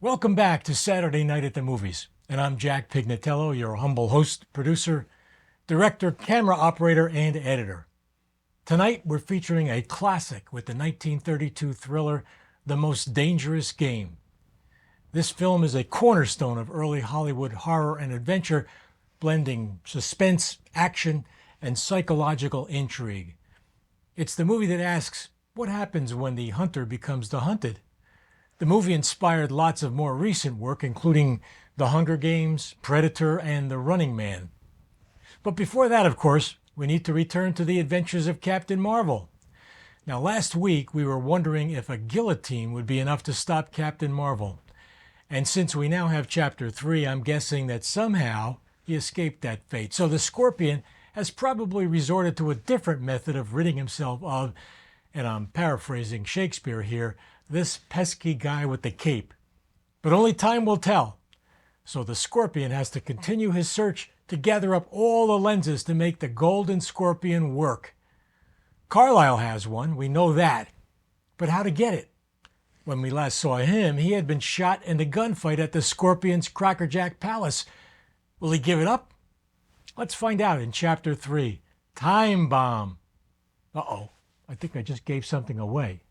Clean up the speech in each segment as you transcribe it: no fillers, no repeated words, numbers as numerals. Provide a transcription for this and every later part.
Welcome back to Saturday Night at the Movies, and I'm Jack Pignatello, your humble host, producer, director, camera operator, and editor. Tonight we're featuring a classic with the 1932 thriller, The Most Dangerous Game. This film is a cornerstone of early Hollywood horror and adventure, blending suspense, action, and psychological intrigue. It's the movie that asks, what happens when the hunter becomes the hunted? The movie inspired lots of more recent work, including The Hunger Games, Predator, and The Running Man. But before that, of course, we need to return to the adventures of Captain Marvel. Now, last week we were wondering if a guillotine would be enough to stop Captain Marvel. And since we now have Chapter 3, I'm guessing that somehow he escaped that fate. So the Scorpion has probably resorted to a different method of ridding himself of, and I'm paraphrasing Shakespeare here, this pesky guy with the cape. But only time will tell. So the Scorpion has to continue his search to gather up all the lenses to make the Golden Scorpion work. Carlyle has one, we know that. But how to get it? When we last saw him, he had been shot in the gunfight at the Scorpion's Crackerjack Palace. Will he give it up? Let's find out in Chapter 3, Time Bomb. Uh-oh, I think I just gave something away.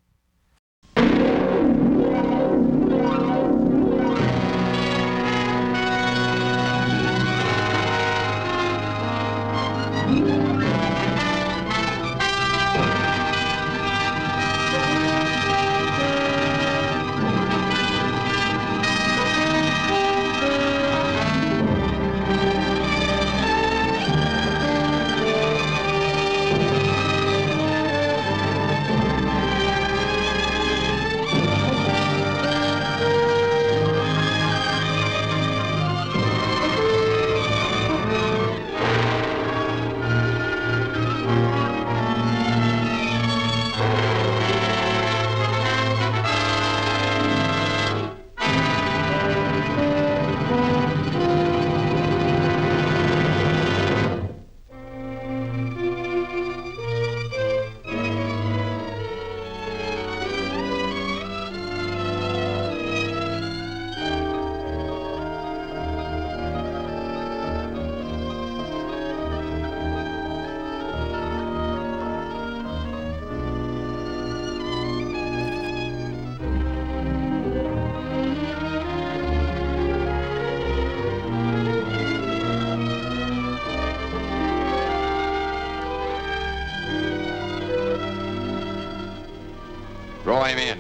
Roll him in.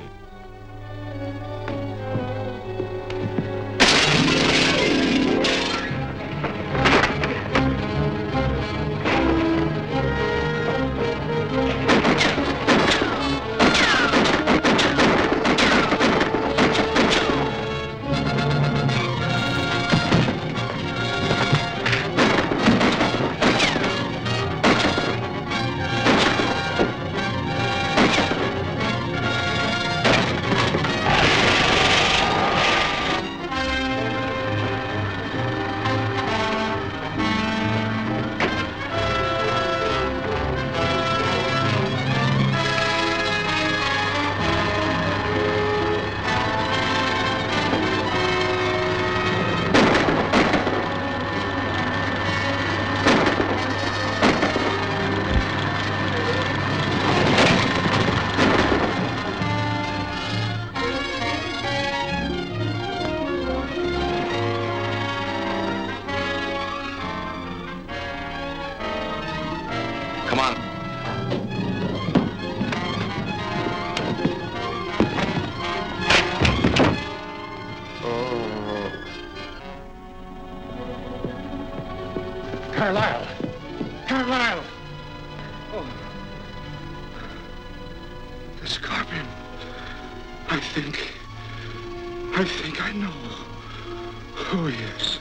Come on. Oh. Carlyle! Carlyle! Oh. The Scorpion. I think I know who he is.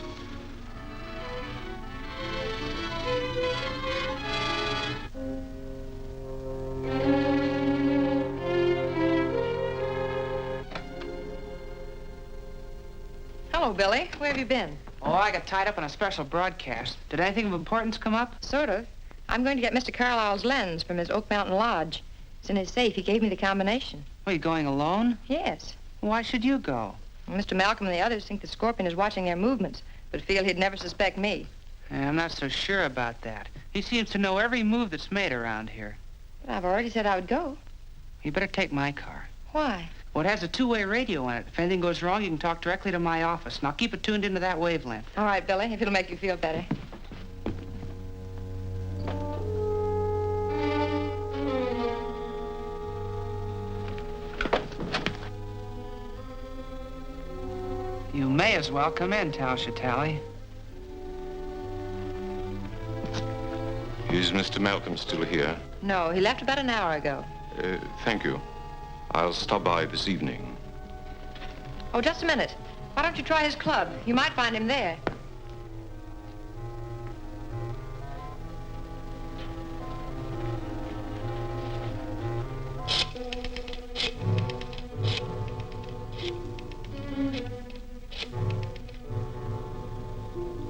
Hello, Billy. Where have you been? Oh, I got tied up on a special broadcast. Did anything of importance come up? Sort of. I'm going to get Mr. Carlyle's lens from his Oak Mountain Lodge. It's in his safe. He gave me the combination. Are you going alone? Yes. Why should you go? Mr. Malcolm and the others think the Scorpion is watching their movements, but feel he'd never suspect me. I'm not so sure about that. He seems to know every move that's made around here. But I've already said I would go. You better take my car. Why? Well, it has a two-way radio on it. If anything goes wrong, you can talk directly to my office. Now keep it tuned into that wavelength. All right, Billy, if it'll make you feel better. You may as well come in, Tal-Shatali. Is Mr. Malcolm still here? No, he left about an hour ago. Thank you. I'll stop by this evening. Oh, just a minute. Why don't you try his club? You might find him there.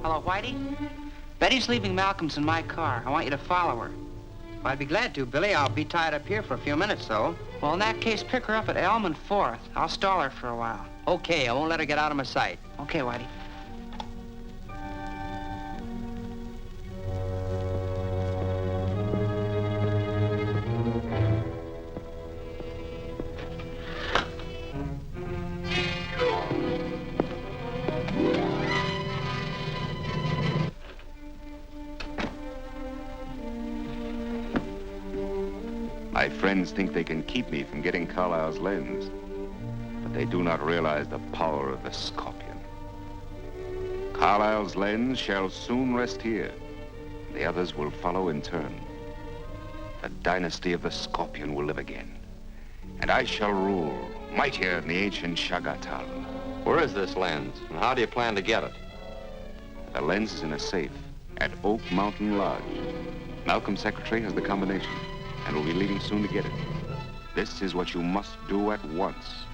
Hello, Whitey? Betty's leaving Malcolm's in my car. I want you to follow her. Well, I'd be glad to, Billy. I'll be tied up here for a few minutes, though. Well, in that case, pick her up at Elm and 4th. I'll stall her for a while. Okay, I won't let her get out of my sight. Okay, Whitey. My friends think they can keep me from getting Carlyle's lens, but they do not realize the power of the Scorpion. Carlyle's lens shall soon rest here. The others will follow in turn. The dynasty of the Scorpion will live again, and I shall rule, mightier than the ancient Shagatal. Where is this lens, and how do you plan to get it? The lens is in a safe at Oak Mountain Lodge. Malcolm's secretary has the combination and will be leaving soon to get it. This is what you must do at once.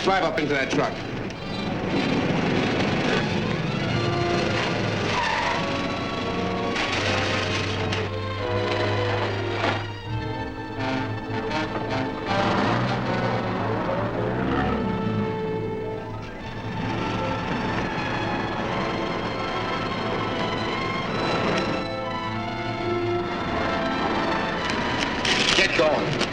Drive up into that truck. Get going.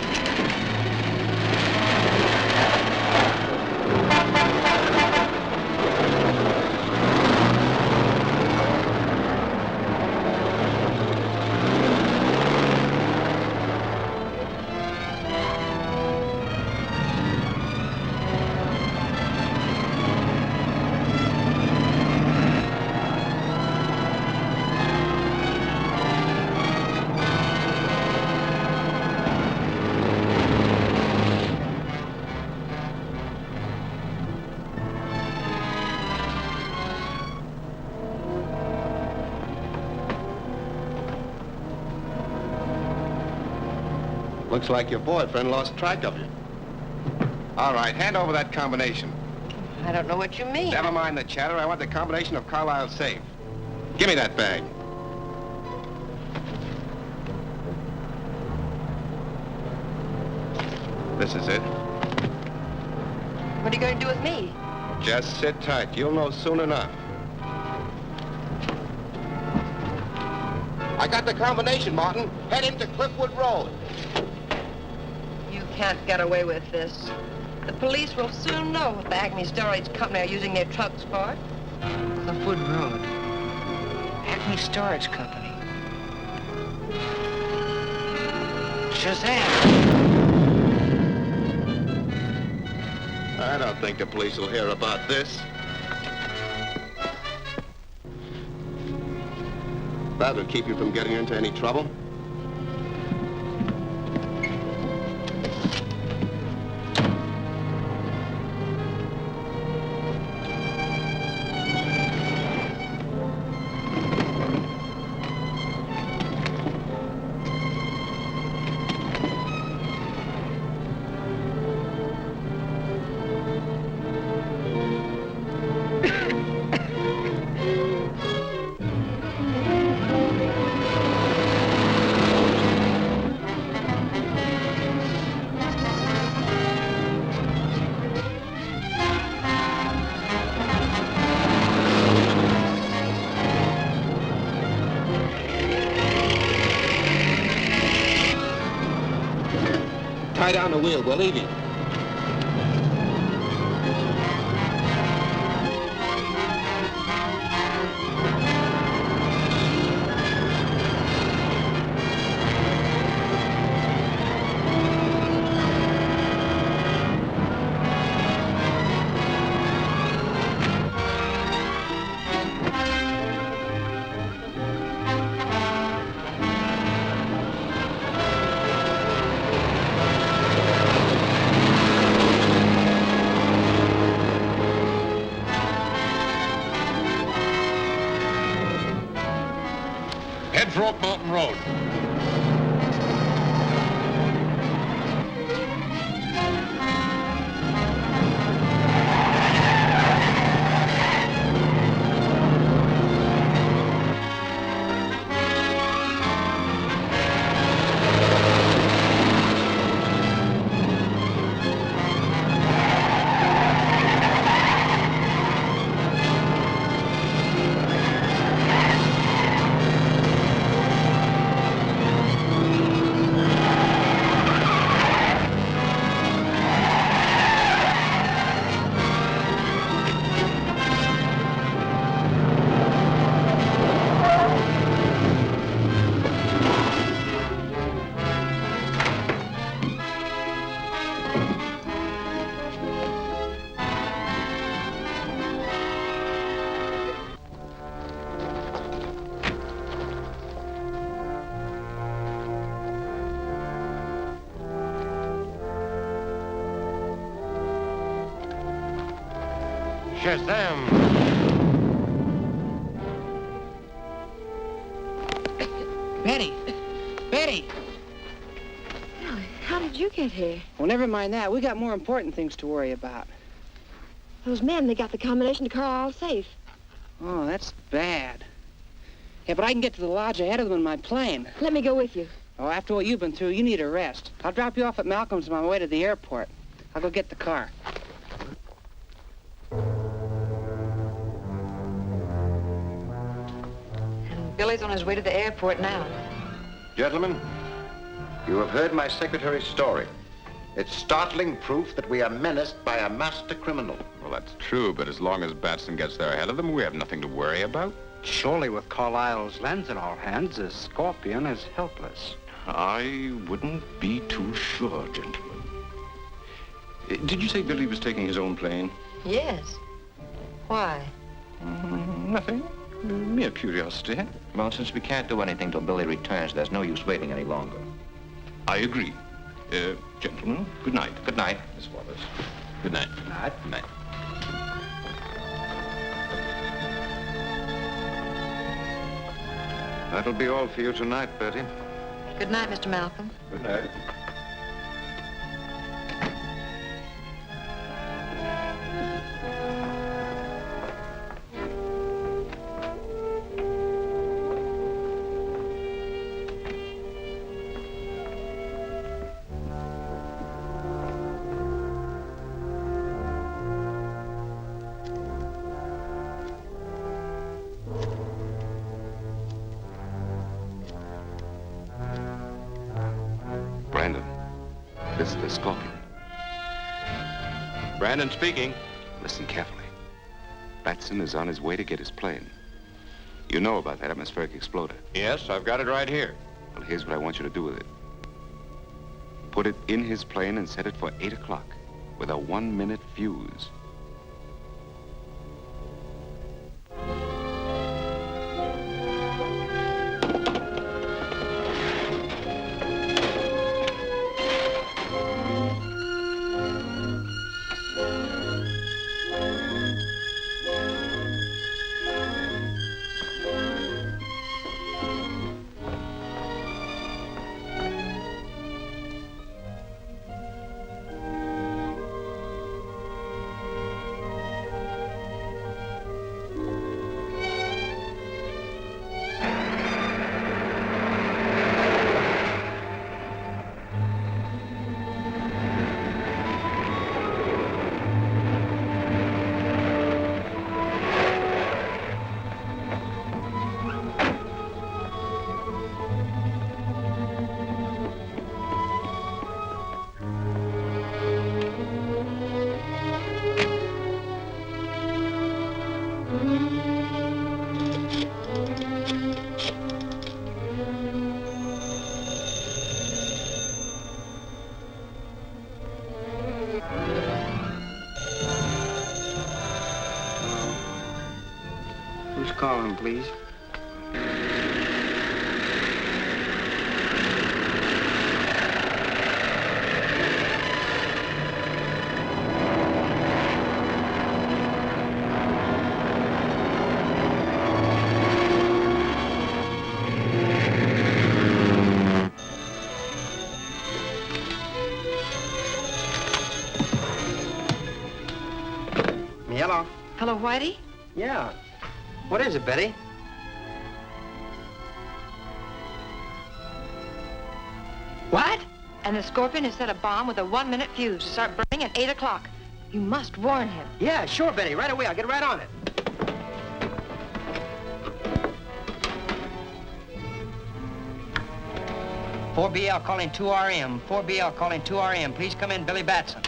Looks like your boyfriend lost track of you. All right, hand over that combination. I don't know what you mean. Never mind the chatter. I want the combination of Carlyle's safe. Give me that bag. This is it. What are you going to do with me? Just sit tight. You'll know soon enough. I got the combination, Martin. Head into Cliffwood Road. You can't get away with this. The police will soon know what the Acme Storage Company are using their trucks for. Cliffwood Road. Acme Storage Company. Shazam! I don't think the police will hear about this. That'll keep you from getting into any trouble. Tie down the wheel, we're leaving. Head for Oak Mountain Road. Shazam! Betty! Betty! How did you get here? Well, never mind that. We got more important things to worry about. Those men, they got the combination to Carlisle safe. Oh, that's bad. Yeah, but I can get to the lodge ahead of them in my plane. Let me go with you. Oh, after what you've been through, you need a rest. I'll drop you off at Malcolm's on my way to the airport. I'll go get the car. And Billy's on his way to the airport now. Gentlemen, you have heard my secretary's story. It's startling proof that we are menaced by a master criminal. Well, that's true, but as long as Batson gets there ahead of them, we have nothing to worry about. Surely with Carlisle's lens in our hands, the Scorpion is helpless. I wouldn't be too sure, gentlemen. Did you say Billy was taking his own plane? Yes. Why? Nothing. Mere curiosity. Well, since we can't do anything till Billy returns, there's no use waiting any longer. I agree. Gentlemen, good night. Good night. Miss Wallace. Good night. Good night. Good night. That'll be all for you tonight, Bertie. Good night, Mr. Malcolm. Good night. is the Scorpion. Brandon speaking. Listen carefully. Batson is on his way to get his plane. You know about that atmospheric exploder. Yes, I've got it right here. Well, here's what I want you to do with it. Put it in his plane and set it for 8 o'clock with a 1-minute fuse. Who's calling, please? Hello? Hello, Whitey? Yeah. What is it, Betty? What? And the Scorpion has set a bomb with a 1-minute fuse to start burning at 8 o'clock. You must warn him. Yeah, sure, Betty. Right away. I'll get right on it. "4BL calling 2RM. 4BL calling 2RM. Please come in, Billy Batson."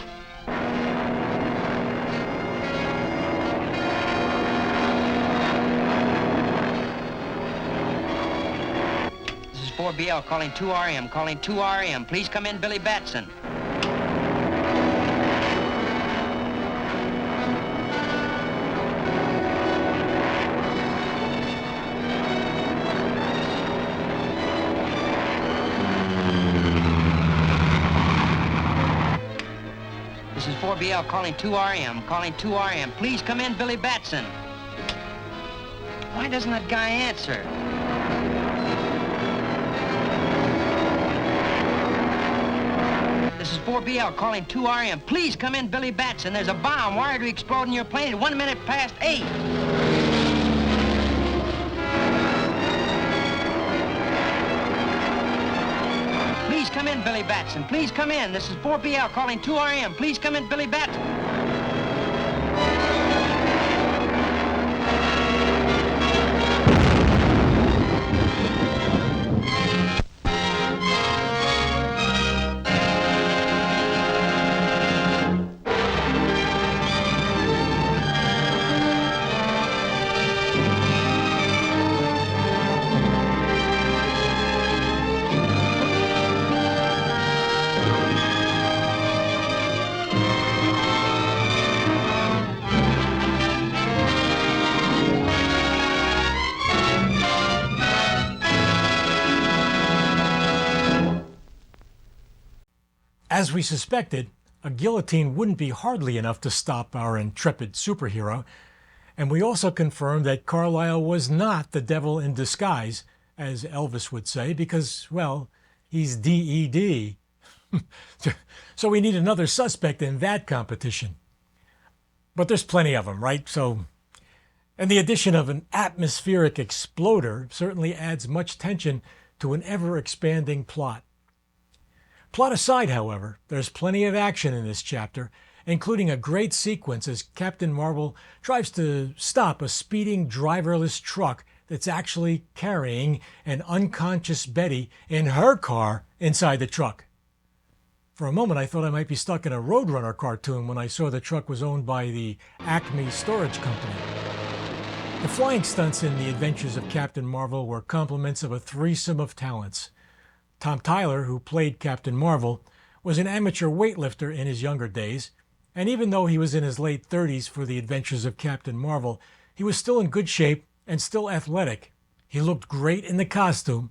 This is 4BL calling 2RM. Calling 2RM. Please come in, Billy Batson. This is 4BL calling 2RM. Calling 2RM. Please come in, Billy Batson. Why doesn't that guy answer? This is 4BL calling 2RM. Please come in, Billy Batson. There's a bomb wired to explode in your plane at 1 minute past 8. Please come in, Billy Batson. Please come in. This is 4BL calling 2RM. Please come in, Billy Batson. As we suspected, a guillotine wouldn't be hardly enough to stop our intrepid superhero, and we also confirmed that Carlyle was not the devil in disguise, as Elvis would say, because, well, he's DED. So we need another suspect in that competition. But there's plenty of them, right? And the addition of an atmospheric exploder certainly adds much tension to an ever-expanding plot. Plot aside, however, there's plenty of action in this chapter, including a great sequence as Captain Marvel tries to stop a speeding driverless truck that's actually carrying an unconscious Betty in her car inside the truck. For a moment, I thought I might be stuck in a Roadrunner cartoon when I saw the truck was owned by the Acme Storage Company. The flying stunts in The Adventures of Captain Marvel were compliments of a threesome of talents. Tom Tyler, who played Captain Marvel, was an amateur weightlifter in his younger days, and even though he was in his late 30s for The Adventures of Captain Marvel, he was still in good shape and still athletic. He looked great in the costume,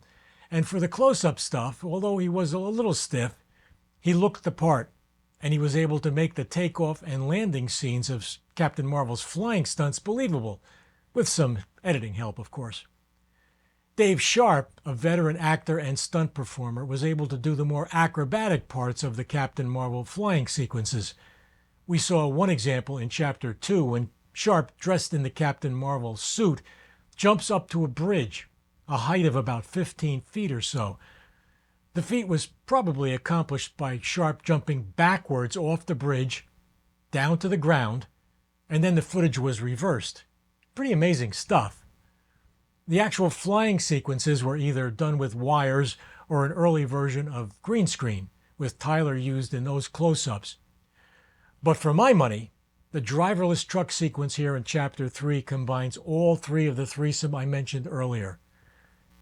and for the close-up stuff, although he was a little stiff, he looked the part, and he was able to make the takeoff and landing scenes of Captain Marvel's flying stunts believable, with some editing help, of course. Dave Sharp, a veteran actor and stunt performer, was able to do the more acrobatic parts of the Captain Marvel flying sequences. We saw one example in Chapter 2 when Sharp, dressed in the Captain Marvel suit, jumps up to a bridge, a height of about 15 feet or so. The feat was probably accomplished by Sharp jumping backwards off the bridge, down to the ground, and then the footage was reversed. Pretty amazing stuff. The actual flying sequences were either done with wires or an early version of green screen, with Tyler used in those close-ups. But for my money, the driverless truck sequence here in Chapter 3 combines all three of the threesome I mentioned earlier.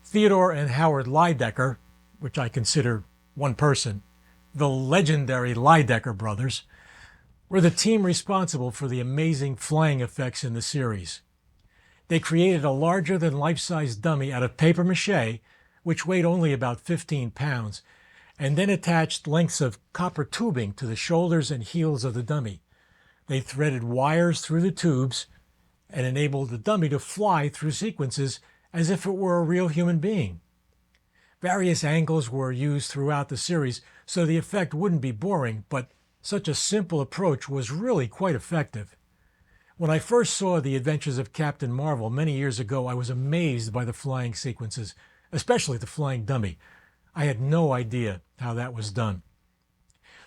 Theodore and Howard Lydecker, which I consider one person, the legendary Lydecker brothers, were the team responsible for the amazing flying effects in the series. They created a larger-than-life-size dummy out of papier-mâché, which weighed only about 15 pounds, and then attached lengths of copper tubing to the shoulders and heels of the dummy. They threaded wires through the tubes and enabled the dummy to fly through sequences as if it were a real human being. Various angles were used throughout the series, so the effect wouldn't be boring, but such a simple approach was really quite effective. When I first saw The Adventures of Captain Marvel many years ago, I was amazed by the flying sequences, especially the flying dummy. I had no idea how that was done.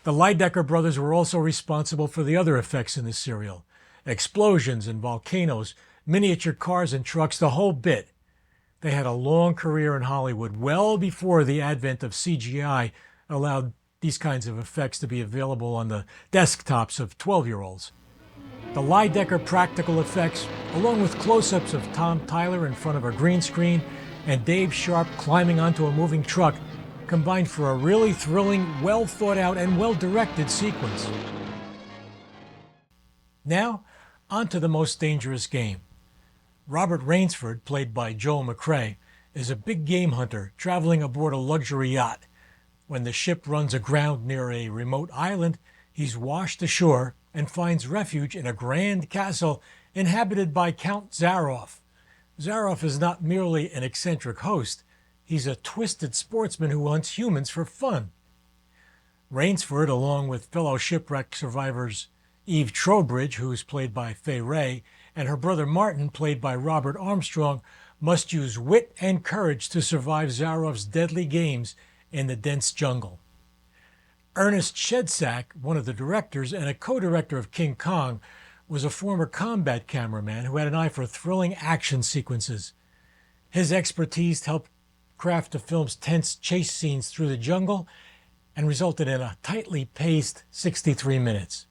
The Lydecker brothers were also responsible for the other effects in the serial. Explosions and volcanoes, miniature cars and trucks, the whole bit. They had a long career in Hollywood, well before the advent of CGI allowed these kinds of effects to be available on the desktops of 12-year-olds. The Lydecker practical effects, along with close-ups of Tom Tyler in front of a green screen and Dave Sharp climbing onto a moving truck, combined for a really thrilling, well-thought-out, and well-directed sequence. Now, on to the most dangerous game. Robert Rainsford, played by Joel McCrea, is a big game hunter traveling aboard a luxury yacht. When the ship runs aground near a remote island, he's washed ashore and finds refuge in a grand castle inhabited by Count Zaroff. Zaroff is not merely an eccentric host, he's a twisted sportsman who hunts humans for fun. Rainsford, along with fellow shipwreck survivors Eve Trowbridge, who is played by Fay Wray, and her brother Martin, played by Robert Armstrong, must use wit and courage to survive Zaroff's deadly games in the dense jungle. Ernest Shedsack, one of the directors and a co-director of King Kong, was a former combat cameraman who had an eye for thrilling action sequences. His expertise helped craft the film's tense chase scenes through the jungle and resulted in a tightly paced 63 minutes.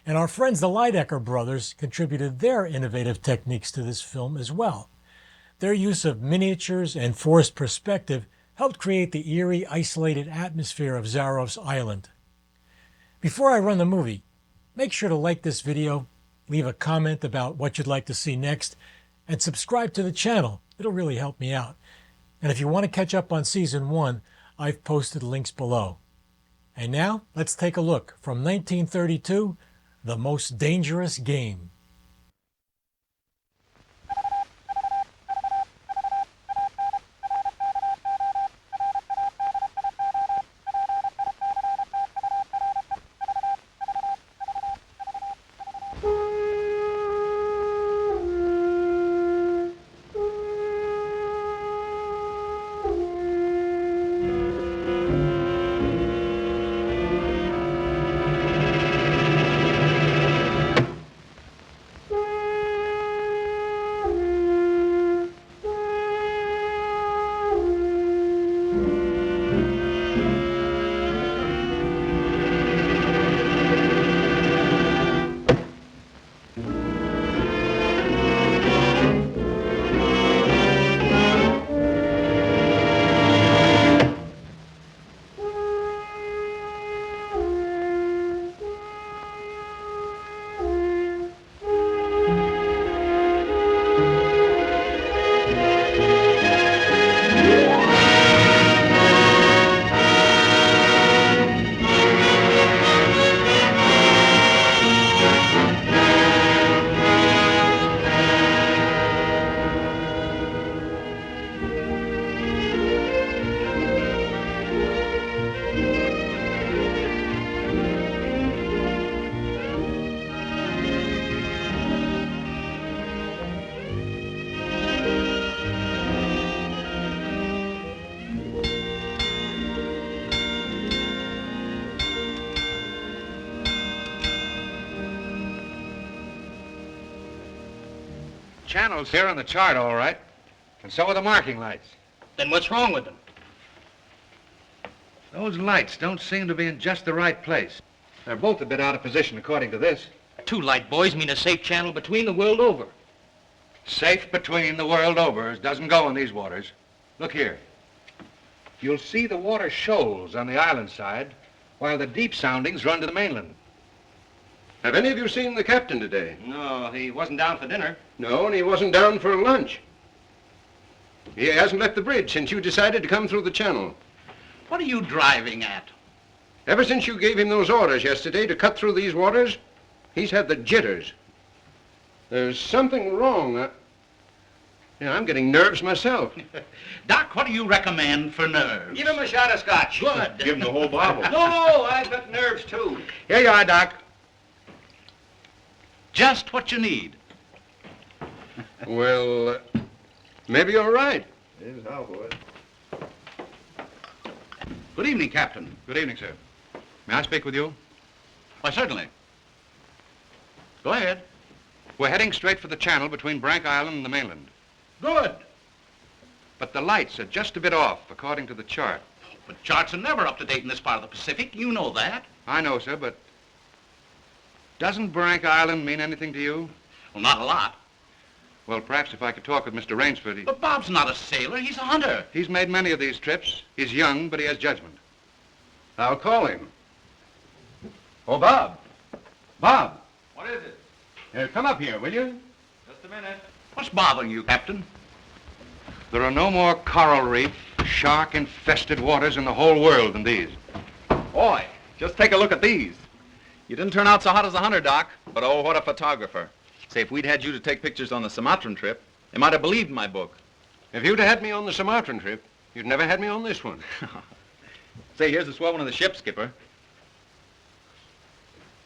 And our friends the Lydecker brothers contributed their innovative techniques to this film as well. Their use of miniatures and forced perspective helped create the eerie, isolated atmosphere of Zaroff's island. Before I run the movie, make sure to like this video, leave a comment about what you'd like to see next, and subscribe to the channel. It'll really help me out. And if you want to catch up on Season 1, I've posted links below. And now, let's take a look from 1932, The Most Dangerous Game. channels here on the chart, all right. And so are the marking lights. Then what's wrong with them? Those lights don't seem to be in just the right place. They're both a bit out of position, according to this. Two light buoys mean a safe channel between the world over. Safe between the world over doesn't go in these waters. Look here. You'll see the water shoals on the island side, while the deep soundings run to the mainland. Have any of you seen the captain today? No, he wasn't down for dinner. No, and he wasn't down for lunch. He hasn't left the bridge since you decided to come through the channel. What are you driving at? Ever since you gave him those orders yesterday to cut through these waters, he's had the jitters. There's something wrong. I'm getting nerves myself. Doc, what do you recommend for nerves? Give him a shot of scotch. Good. Give him the whole bottle. No, I've got nerves too. Here you are, Doc. Just what you need. Well, maybe you're right. Here's how, boys. Good evening, Captain. Good evening, sir. May I speak with you? Why, certainly. Go ahead. We're heading straight for the channel between Brank Island and the mainland. Good. But the lights are just a bit off, according to the chart. But charts are never up to date in this part of the Pacific. You know that. I know, sir, but doesn't Brank Island mean anything to you? Well, not a lot. Well, perhaps if I could talk with Mr. Rainsford. But Bob's not a sailor. He's a hunter. He's made many of these trips. He's young, but he has judgment. I'll call him. Oh, Bob. Bob. What is it? Come up here, will you? Just a minute. What's bothering you, Captain? There are no more coral reef, shark-infested waters in the whole world than these. Boy, just take a look at these. You didn't turn out so hot as a hunter, Doc, but oh, what a photographer. Say, if we'd had you to take pictures on the Sumatran trip, they might have believed my book. If you'd had me on the Sumatran trip, you'd never had me on this one. Say, here's a swell one of the ship, Skipper.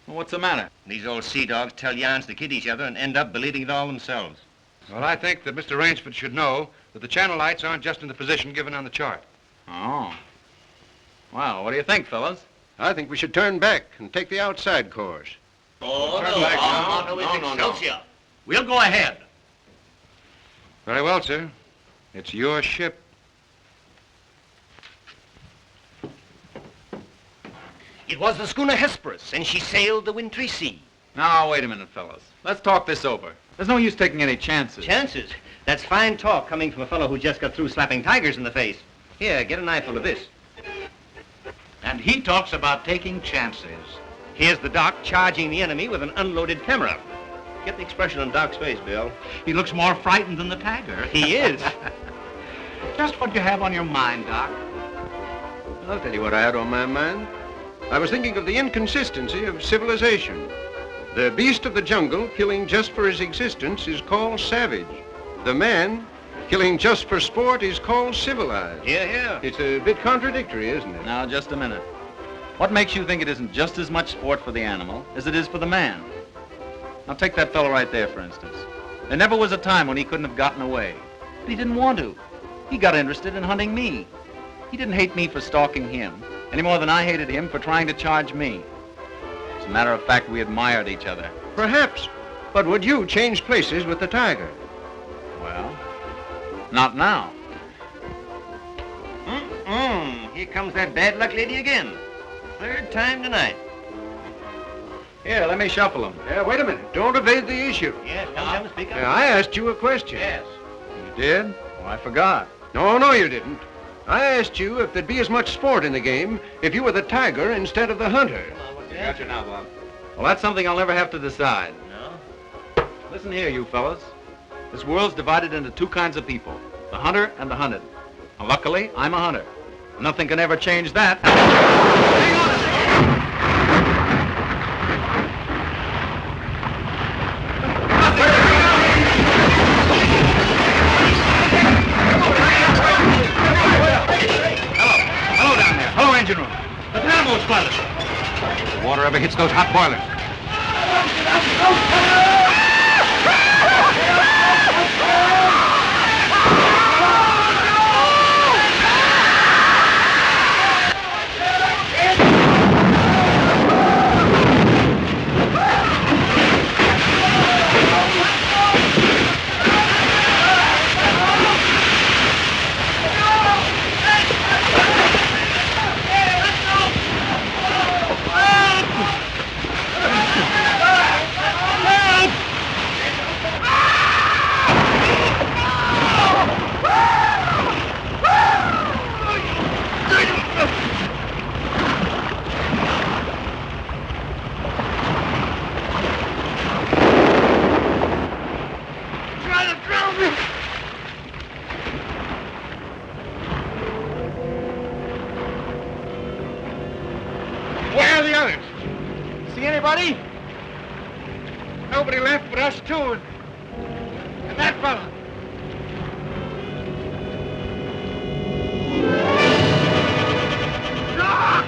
Well, what's the matter? These old sea dogs tell yarns to kid each other and end up believing it all themselves. Well, I think that Mr. Rainsford should know that the channel lights aren't just in the position given on the chart. Oh. Well, what do you think, fellas? I think we should turn back and take the outside course. Oh, Turn back now. No. We'll go ahead. Very well, sir. It's your ship. It was the schooner Hesperus, and she sailed the wintry sea. Now, wait a minute, fellas. Let's talk this over. There's no use taking any chances. Chances? That's fine talk coming from a fellow who just got through slapping tigers in the face. Here, get an eyeful of this. And he talks about taking chances. Here's the Doc charging the enemy with an unloaded camera. Get the expression on Doc's face, Bill. He looks more frightened than the tiger. He is. Just what you have on your mind, Doc. I'll tell you what I had on my mind. I was thinking of the inconsistency of civilization. The beast of the jungle, killing just for his existence, is called savage. The man, killing just for sport, is called civilized. Yeah. It's a bit contradictory, isn't it? Now, just a minute. What makes you think it isn't just as much sport for the animal as it is for the man? Now, take that fellow right there, for instance. There never was a time when he couldn't have gotten away. But he didn't want to. He got interested in hunting me. He didn't hate me for stalking him, any more than I hated him for trying to charge me. As a matter of fact, we admired each other. Perhaps. But would you change places with the tiger? Well, not now. Here comes that bad luck lady again. Third time tonight. Here, let me shuffle him. Wait a minute. Don't evade the issue. Yes, come, speak up. I asked you a question. Yes. You did? Oh, I forgot. No, you didn't. I asked you if there'd be as much sport in the game if you were the tiger instead of the hunter. Got you now, Bob. Well, that's something I'll never have to decide. No? Listen here, you fellas. This world's divided into two kinds of people, the hunter and the hunted. Now, luckily, I'm a hunter. Nothing can ever change that. Hang on a second! Hello down there. Hello, engine room. The dynamos, fellas. The water ever hits those hot boilers. Anybody? Nobody left but us two and that fella. Ah!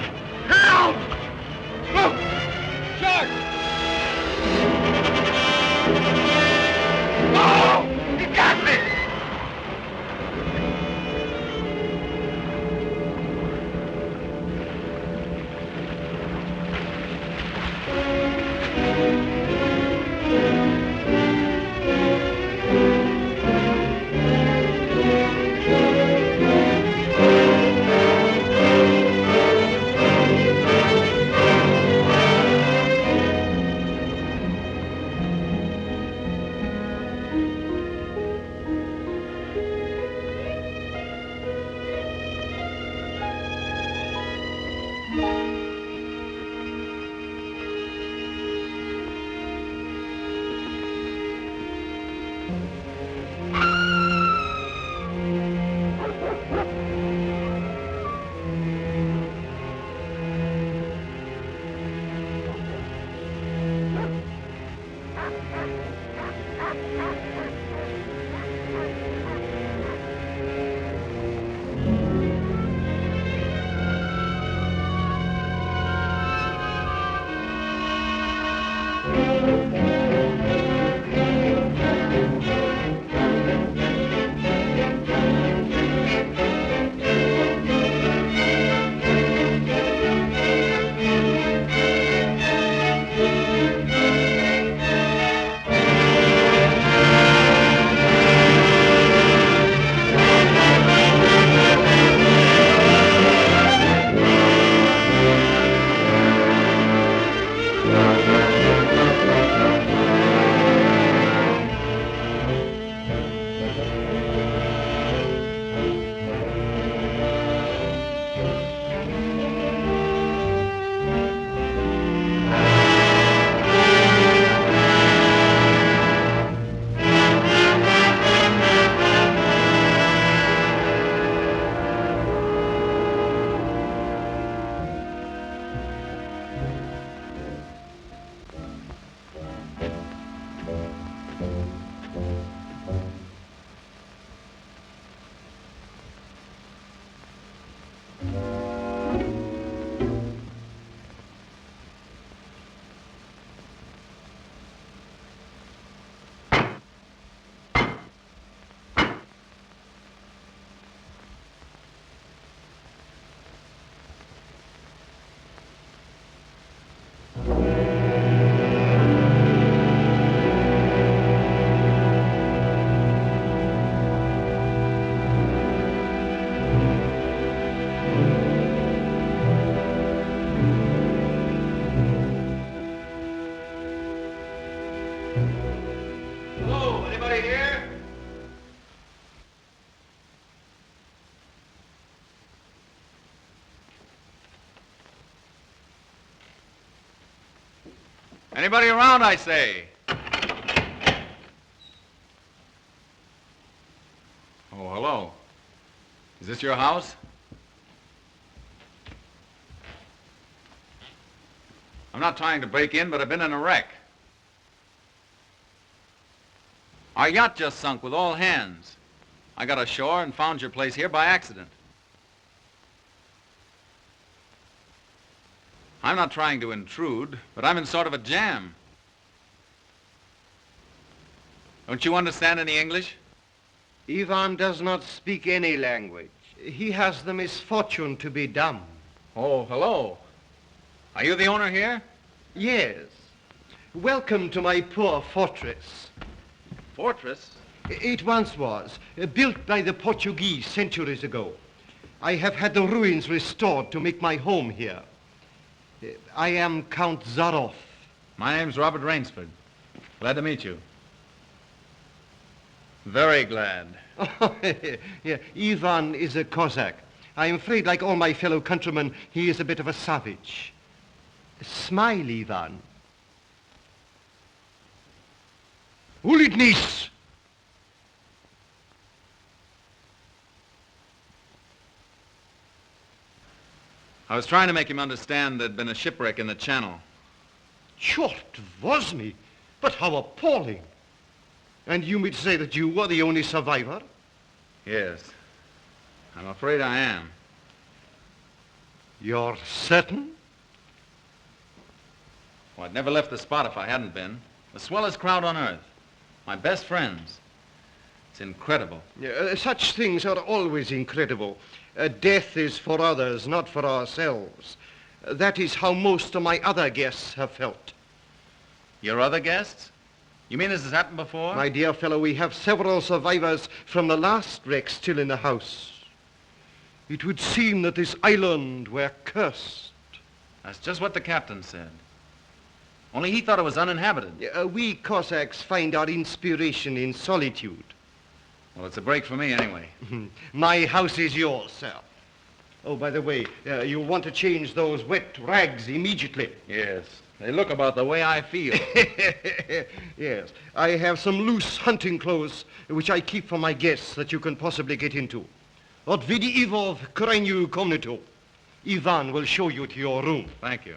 Help! Look! Shark! Oh! He got me! Hello, anybody here? Anybody around, I say? Oh, hello. Is this your house? I'm not trying to break in, but I've been in a wreck. Our yacht just sunk with all hands. I got ashore and found your place here by accident. I'm not trying to intrude, but I'm in sort of a jam. Don't you understand any English? Ivan does not speak any language. He has the misfortune to be dumb. Oh, hello. Are you the owner here? Yes. Welcome to my poor fortress. Fortress? It once was, built by the Portuguese centuries ago. I have had the ruins restored to make my home here. I am Count Zaroff. My name's Robert Rainsford. Glad to meet you. Very glad. Yeah, Ivan is a Cossack. I'm afraid, like all my fellow countrymen, he is a bit of a savage. Smile, Ivan. Ulitnis! I was trying to make him understand there'd been a shipwreck in the channel. Chort was me, but how appalling. And you mean to say that you were the only survivor? Yes. I'm afraid I am. You're certain? Well, I'd never left the spot if I hadn't been. The swellest crowd on earth. My best friends. It's incredible. Such things are always incredible. Death is for others, not for ourselves. That is how most of my other guests have felt. Your other guests? You mean this has happened before? My dear fellow, we have several survivors from the last wreck still in the house. It would seem that this island were cursed. That's just what the captain said. Only he thought it was uninhabited. We Cossacks find our inspiration in solitude. Well, it's a break for me anyway. My house is yours, sir. Oh, by the way, you'll want to change those wet rags immediately. Yes. They look about the way I feel. Yes. I have some loose hunting clothes which I keep for my guests that you can possibly get into. Od vidi Ivov krajnyu komnatu. Ivan will show you to your room. Thank you.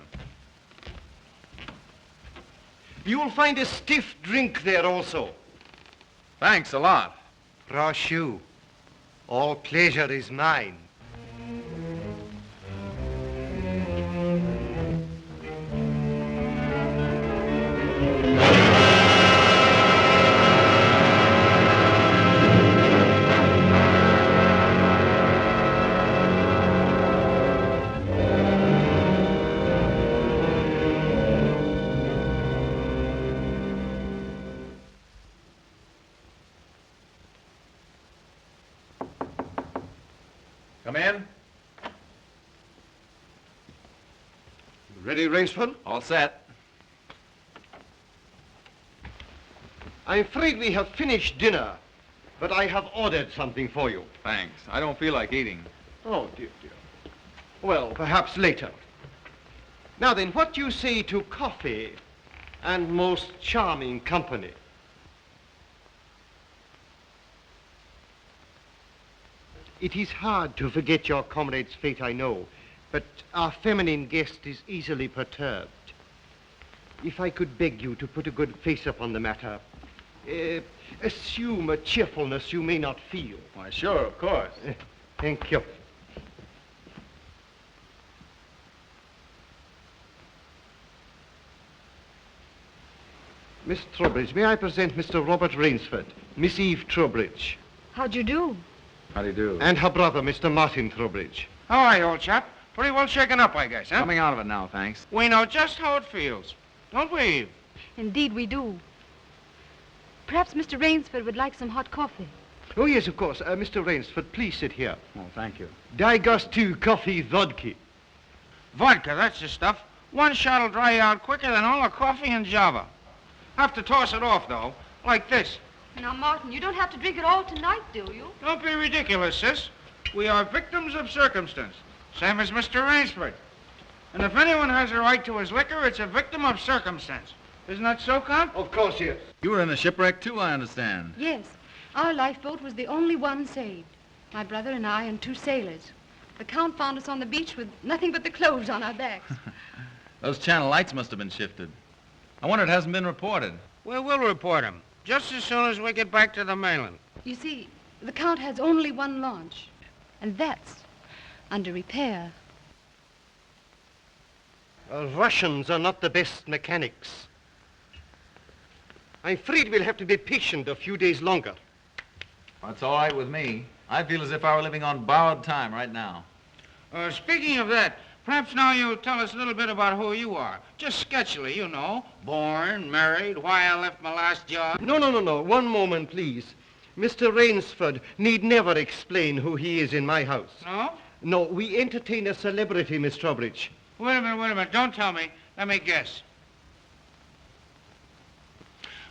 You will find a stiff drink there also. Thanks a lot. Proшу. All pleasure is mine. Come in. Ready, Rainsford? All set. I'm afraid we have finished dinner, but I have ordered something for you. Thanks. I don't feel like eating. Oh, dear, dear. Well, perhaps later. Now then, what do you say to coffee and most charming company? It is hard to forget your comrade's fate, I know, but our feminine guest is easily perturbed. If I could beg you to put a good face upon the matter, assume a cheerfulness you may not feel. Why, sure, of course. Thank you. Miss Trowbridge, may I present Mr. Robert Rainsford, Miss Eve Trowbridge, How'd you do? How do you do? and her brother, Mr. Martin Trowbridge. How are you, old chap? Pretty well shaken up, I guess, huh? Coming out of it now, thanks. We know just how it feels. Don't we, Eve? Indeed we do. Perhaps Mr. Rainsford would like some hot coffee. Oh, yes, of course. Mr. Rainsford, please sit here. Oh, thank you. Daj gostu coffee vodka. Vodka, that's the stuff. One shot'll dry you out quicker than all the coffee in Java. Have to toss it off, though, like this. Now, Martin, you don't have to drink it all tonight, do you? Don't be ridiculous, sis. We are victims of circumstance, same as Mr. Rainsford. And if anyone has a right to his liquor, it's a victim of circumstance. Isn't that so, Count? Of course, yes. You were in a shipwreck, too, I understand. Yes. Our lifeboat was the only one saved. My brother and I and two sailors. The Count found us on the beach with nothing but the clothes on our backs. Those channel lights must have been shifted. I wonder it hasn't been reported. We will report him, just as soon as we get back to the mainland. You see, the Count has only one launch, and that's under repair. Russians are not the best mechanics. I'm afraid we'll have to be patient a few days longer. That's all right with me. I feel as if I were living on borrowed time right now. Speaking of that, perhaps now you'll tell us a little bit about who you are. Just sketchily, you know. Born, married, why I left my last job. No. One moment, please. Mr. Rainsford need never explain who he is in my house. No? No, we entertain a celebrity, Miss Trowbridge. Wait a minute. Don't tell me. Let me guess.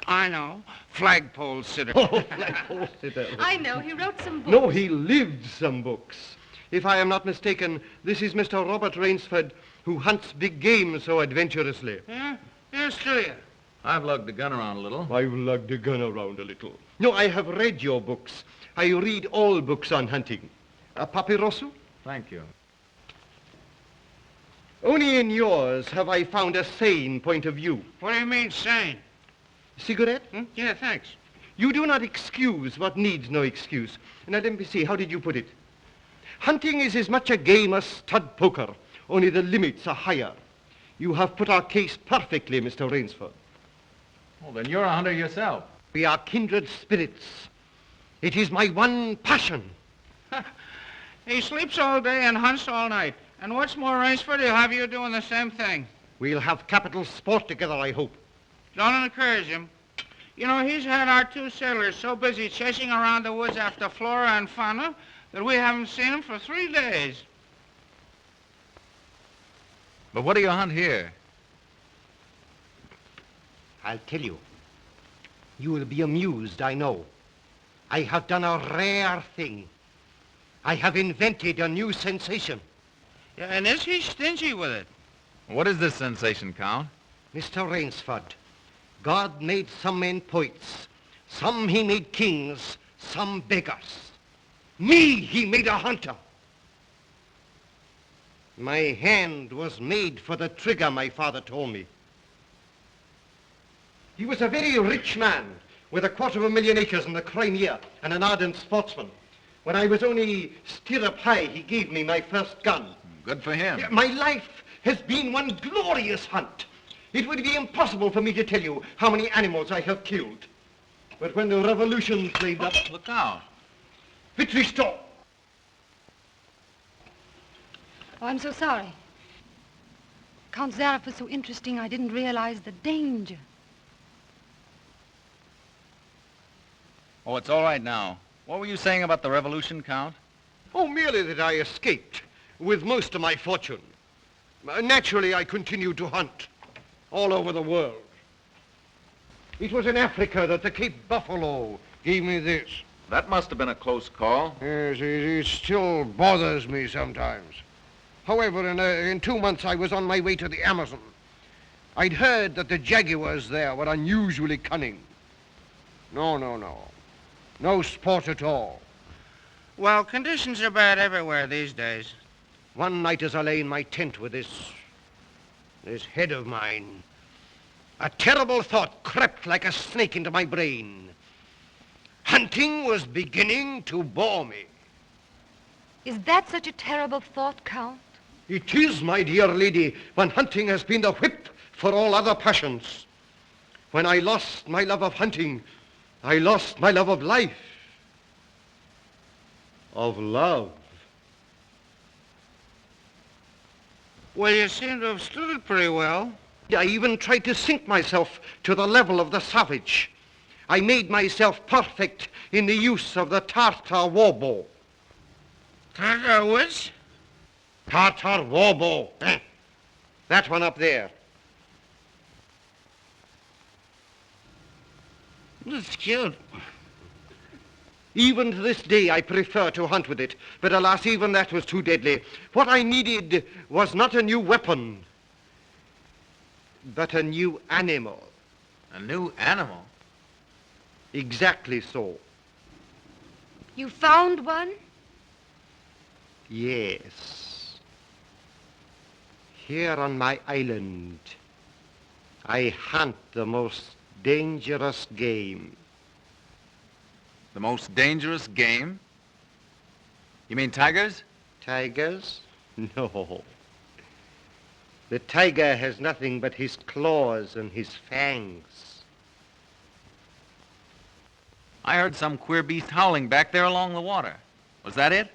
I know. Flagpole sitter. Oh, flagpole sitter. I know. He wrote some books. No, he lived some books. If I am not mistaken, this is Mr. Robert Rainsford, who hunts big game so adventurously. Yeah? Here's to you. I've lugged the gun around a little. I've lugged the gun around a little. No, I have read your books. I read all books on hunting. Papirosu? Thank you. Only in yours have I found a sane point of view. What do you mean, sane? Cigarette? Yeah, thanks. You do not excuse what needs no excuse. Now, let me see, how did you put it? Hunting is as much a game as stud poker, only the limits are higher. You have put our case perfectly, Mr. Rainsford. Well, then you're a hunter yourself. We are kindred spirits. It is my one passion. He sleeps all day and hunts all night. And what's more, Rainsford, he'll have you doing the same thing. We'll have capital sport together, I hope. Don't encourage him. You know, he's had our 2 sailors so busy chasing around the woods after flora and fauna that we haven't seen him for 3 days. But what do you hunt here? I'll tell you. You will be amused, I know. I have done a rare thing. I have invented a new sensation. Yeah, and is he stingy with it? What is this sensation, Count? Mr. Rainsford, God made some men poets. Some he made kings, some beggars. Me he made a hunter. My hand was made for the trigger, my father told me. He was a very rich man with 250,000 acres in the Crimea and an ardent sportsman. When I was only stirrup high, he gave me my first gun. Good for him. My life has been one glorious hunt. It would be impossible for me to tell you how many animals I have killed. But when the revolution flamed up... Look out. Victory stop! Oh, I'm so sorry. Count Zareff was so interesting, I didn't realize the danger. Oh, it's all right now. What were you saying about the revolution, Count? Oh, merely that I escaped with most of my fortune. Naturally, I continued to hunt all over the world. It was in Africa that the Cape Buffalo gave me this. That must have been a close call. Yes, it still bothers me sometimes. However, in 2 months, I was on my way to the Amazon. I'd heard that the jaguars there were unusually cunning. No. No sport at all. Well, conditions are bad everywhere these days. One night as I lay in my tent with this head of mine, a terrible thought crept like a snake into my brain. Hunting was beginning to bore me. Is that such a terrible thought, Count? It is, my dear lady, when hunting has been the whip for all other passions. When I lost my love of hunting, I lost my love of life. Of love. Well, you seem to have stood it pretty well. I even tried to sink myself to the level of the savage. I made myself perfect in the use of the Tartar war bow. Tartar which? Tartar war bow. That one up there. That's cute. Even to this day, I prefer to hunt with it. But alas, even that was too deadly. What I needed was not a new weapon, but a new animal. A new animal? Exactly so. You found one? Yes. Here on my island, I hunt the most dangerous game. The most dangerous game? You mean tigers? Tigers? No. The tiger has nothing but his claws and his fangs. I heard some queer beast howling back there along the water. Was that it?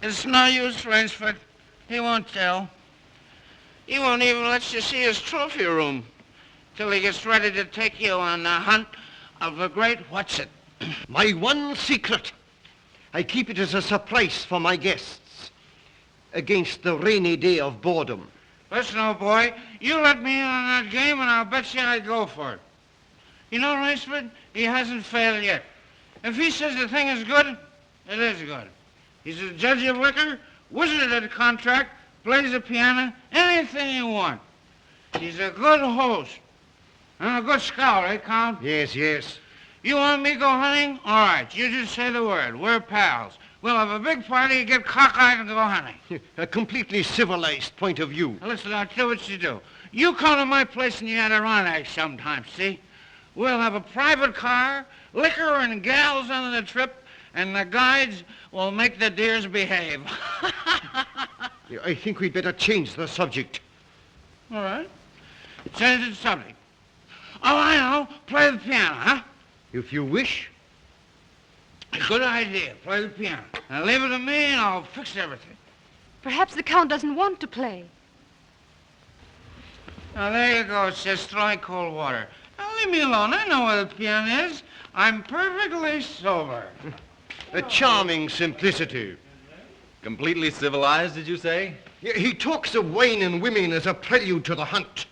It's no use, Rainsford. He won't tell. He won't even let you see his trophy room till he gets ready to take you on the hunt of the great what's-it. My one secret. I keep it as a surprise for my guests against the rainy day of boredom. Listen, old boy, you let me in on that game and I'll bet you I'd go for it. You know, Rainsford, he hasn't failed yet. If he says the thing is good, it is good. He's a judge of liquor, wizard at a contract, plays the piano, anything you want. He's a good host. And a good scout, eh, Count? Yes. You want me to go hunting? All right, you just say the word. We're pals. We'll have a big party, get cockeyed, and go hunting. A completely civilized point of view. Now, listen, I'll tell you what you do. You come to my place in the Adirondack sometime, see? We'll have a private car, liquor and gals on the trip, and the guides will make the deers behave. I think we'd better change the subject. All right. Change the subject. Oh, I know. Play the piano, huh? If you wish. Good idea. Play the piano. Now leave it to me and I'll fix everything. Perhaps the Count doesn't want to play. Now there you go. It says throwing cold water. Now leave me alone. I know where the piano is. I'm perfectly sober. A charming simplicity. Completely civilized, did you say? He talks of wine and women as a prelude to the hunt.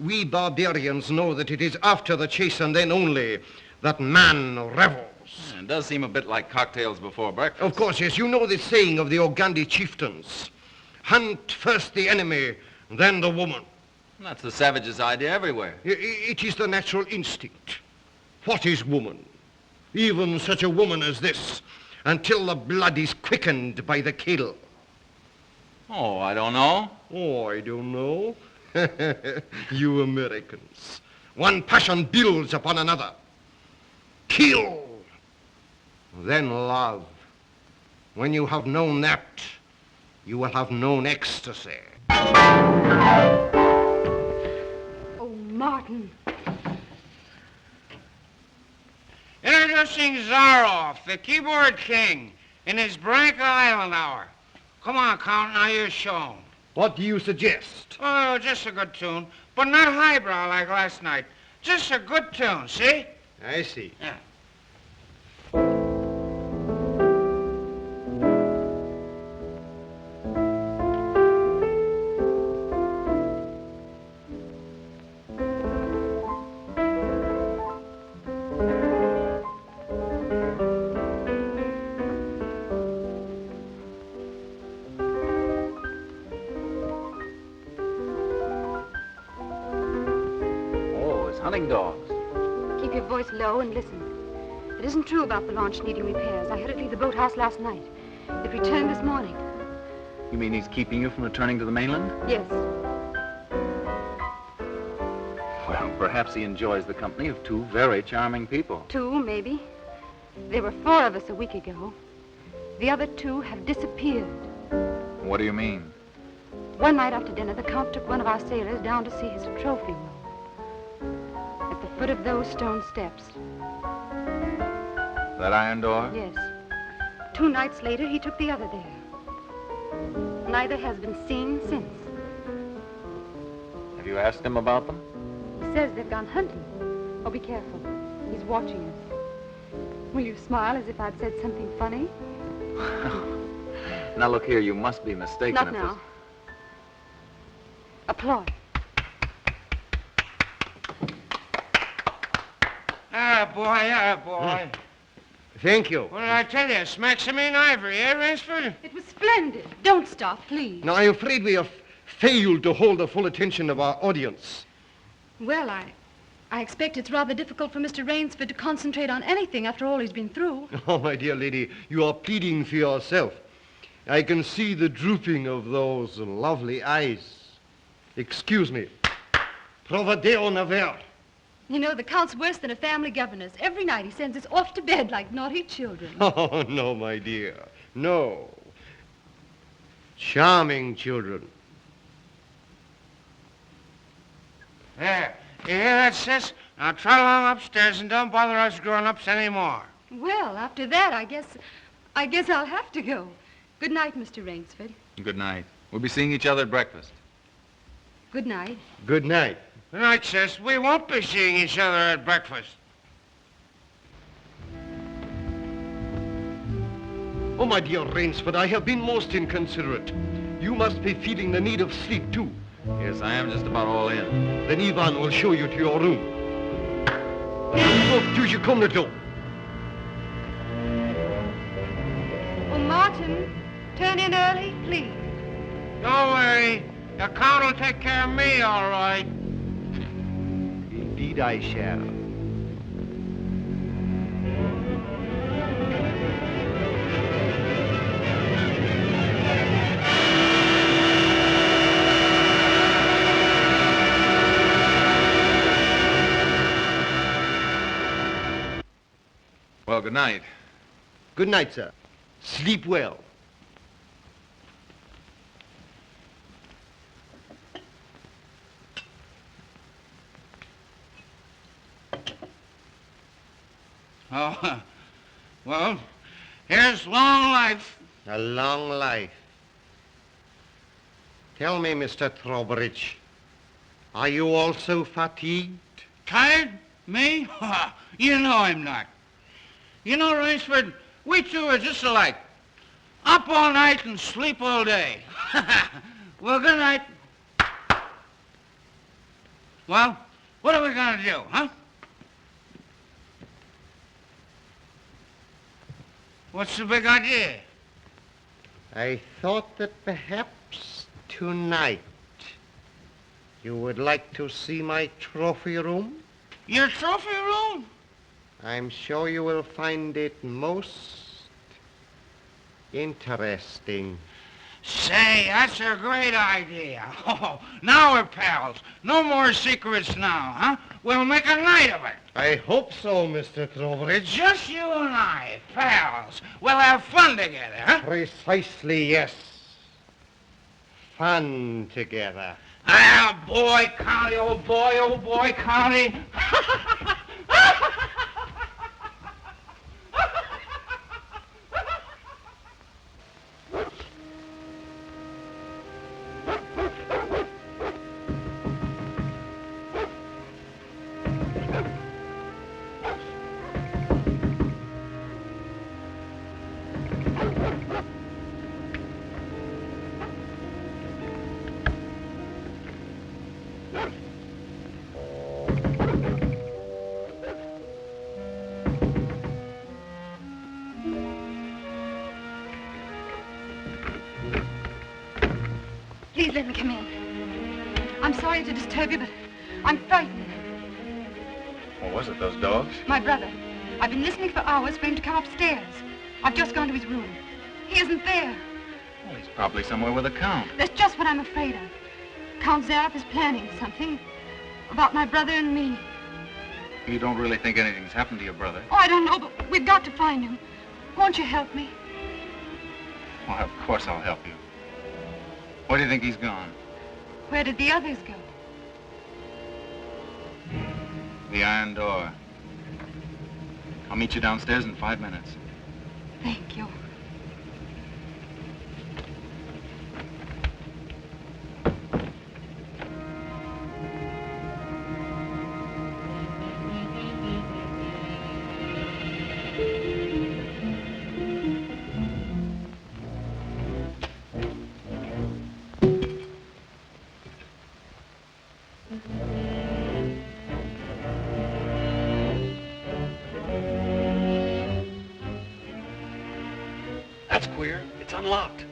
We barbarians know that it is after the chase and then only that man revels. It does seem a bit like cocktails before breakfast. Of course, yes. You know the saying of the Ogandi chieftains. Hunt first the enemy, then the woman. That's the savage's idea everywhere. It is the natural instinct. What is woman? Even such a woman as this, until the blood is quickened by the kill. Oh, I don't know. Oh, I don't know. You Americans. One passion builds upon another. Kill, then love. When you have known that, you will have known ecstasy. Oh, Martin. Introducing Zaroff, the keyboard king, in his Branca Island hour. Come on, Count, now you're shown. What do you suggest? Oh, just a good tune, but not highbrow like last night. Just a good tune, see? I see. Yeah. Hunting dogs. Keep your voice low and listen. It isn't true about the launch needing repairs. I heard it leave the boathouse last night. It returned this morning. You mean he's keeping you from returning to the mainland? Yes. Well, perhaps he enjoys the company of two very charming people. Two, maybe. There were 4 of us a week ago. The other 2 have disappeared. What do you mean? One night after dinner, the Count took one of our sailors down to see his trophy room. At the foot of those stone steps. That iron door? Yes. 2 nights later, he took the other there. Neither has been seen since. Have you asked him about them? He says they've gone hunting. Oh, be careful. He's watching us. Will you smile as if I'd said something funny? Now, look here, you must be mistaken. Not now. Applaud. Boy. Thank you. What did I tell you? Smack some in ivory, eh, Rainsford? It was splendid. Don't stop, please. Now, I'm afraid we have failed to hold the full attention of our audience. Well, I expect it's rather difficult for Mr. Rainsford to concentrate on anything after all he's been through. Oh, my dear lady, you are pleading for yourself. I can see the drooping of those lovely eyes. Excuse me. Provadeo naver. You know, the Count's worse than a family governess. Every night he sends us off to bed like naughty children. Oh, no, my dear. No. Charming children. There. You hear that, sis? Now trot along upstairs and don't bother us grown-ups anymore. Well, after that, I guess I'll have to go. Good night, Mr. Rainsford. Good night. We'll be seeing each other at breakfast. Good night. Good night. Good night, sis. We won't be seeing each other at breakfast. Oh, my dear Rainsford, I have been most inconsiderate. You must be feeling the need of sleep, too. Yes, I am just about all in. Then Ivan will show you to your room. Oh, tu come the door. Oh, Martin, turn in early, please. Don't worry. The Count will take care of me, all right. Indeed I shall. good night. Good night, sir. Sleep well. Oh, well, here's long life. A long life. Tell me, Mr. Trowbridge, are you also fatigued? Tired? Me? You know I'm not. You know, Rainsford, we two are just alike. Up all night and sleep all day. Well, good night. Well, what are we going to do, huh? What's the big idea? I thought that perhaps tonight you would like to see my trophy room. Your trophy room? I'm sure you will find it most interesting. Say, that's a great idea. Oh, now we're pals. No more secrets now, huh? We'll make a night of it. I hope so, Mr. Trowbridge. Just you and I, pals. We'll have fun together, huh? Precisely, yes. Fun together. Ah, boy, County, oh boy, County. Please let me come in. I'm sorry to disturb you, but I'm frightened. What was it, those dogs? My brother. I've been listening for hours for him to come upstairs. I've just gone to his room. He isn't there. Well, he's probably somewhere with a count. That's just what I'm afraid of. Count Zaroff is planning something about my brother and me. You don't really think anything's happened to your brother? Oh, I don't know, but we've got to find him. Won't you help me? Well, of course I'll help you. Where do you think he's gone? Where did the others go? The iron door. I'll meet you downstairs in 5 minutes. Thank you. That's queer. It's unlocked.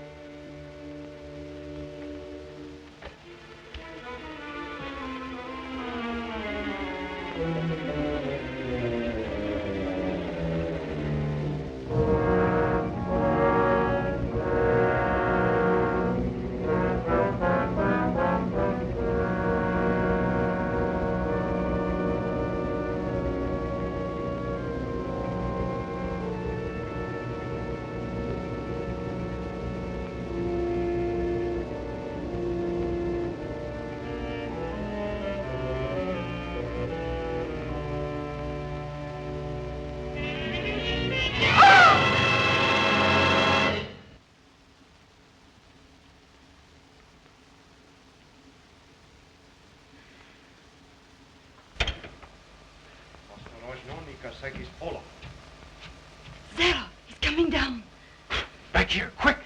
Zaroff, he's coming down. Back here, quick!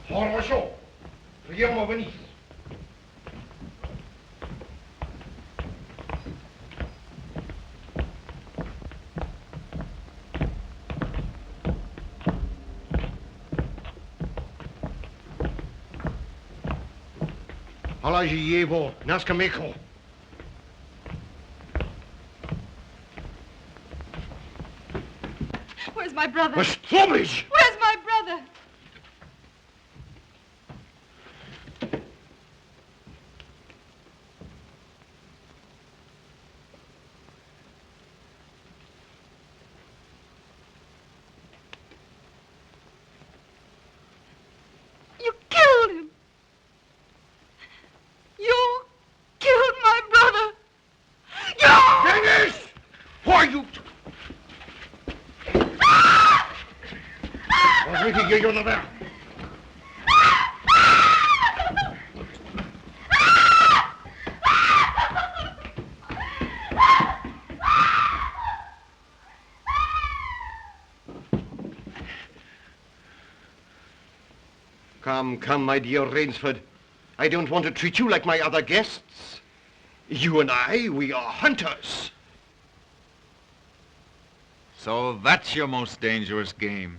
Хорошо. Приема вниз. Положи его на скамейку. Where's my brother? Trowbridge! Where's my brother? You're not there. Come, my dear Rainsford. I don't want to treat you like my other guests. You and I, we are hunters. So that's your most dangerous game.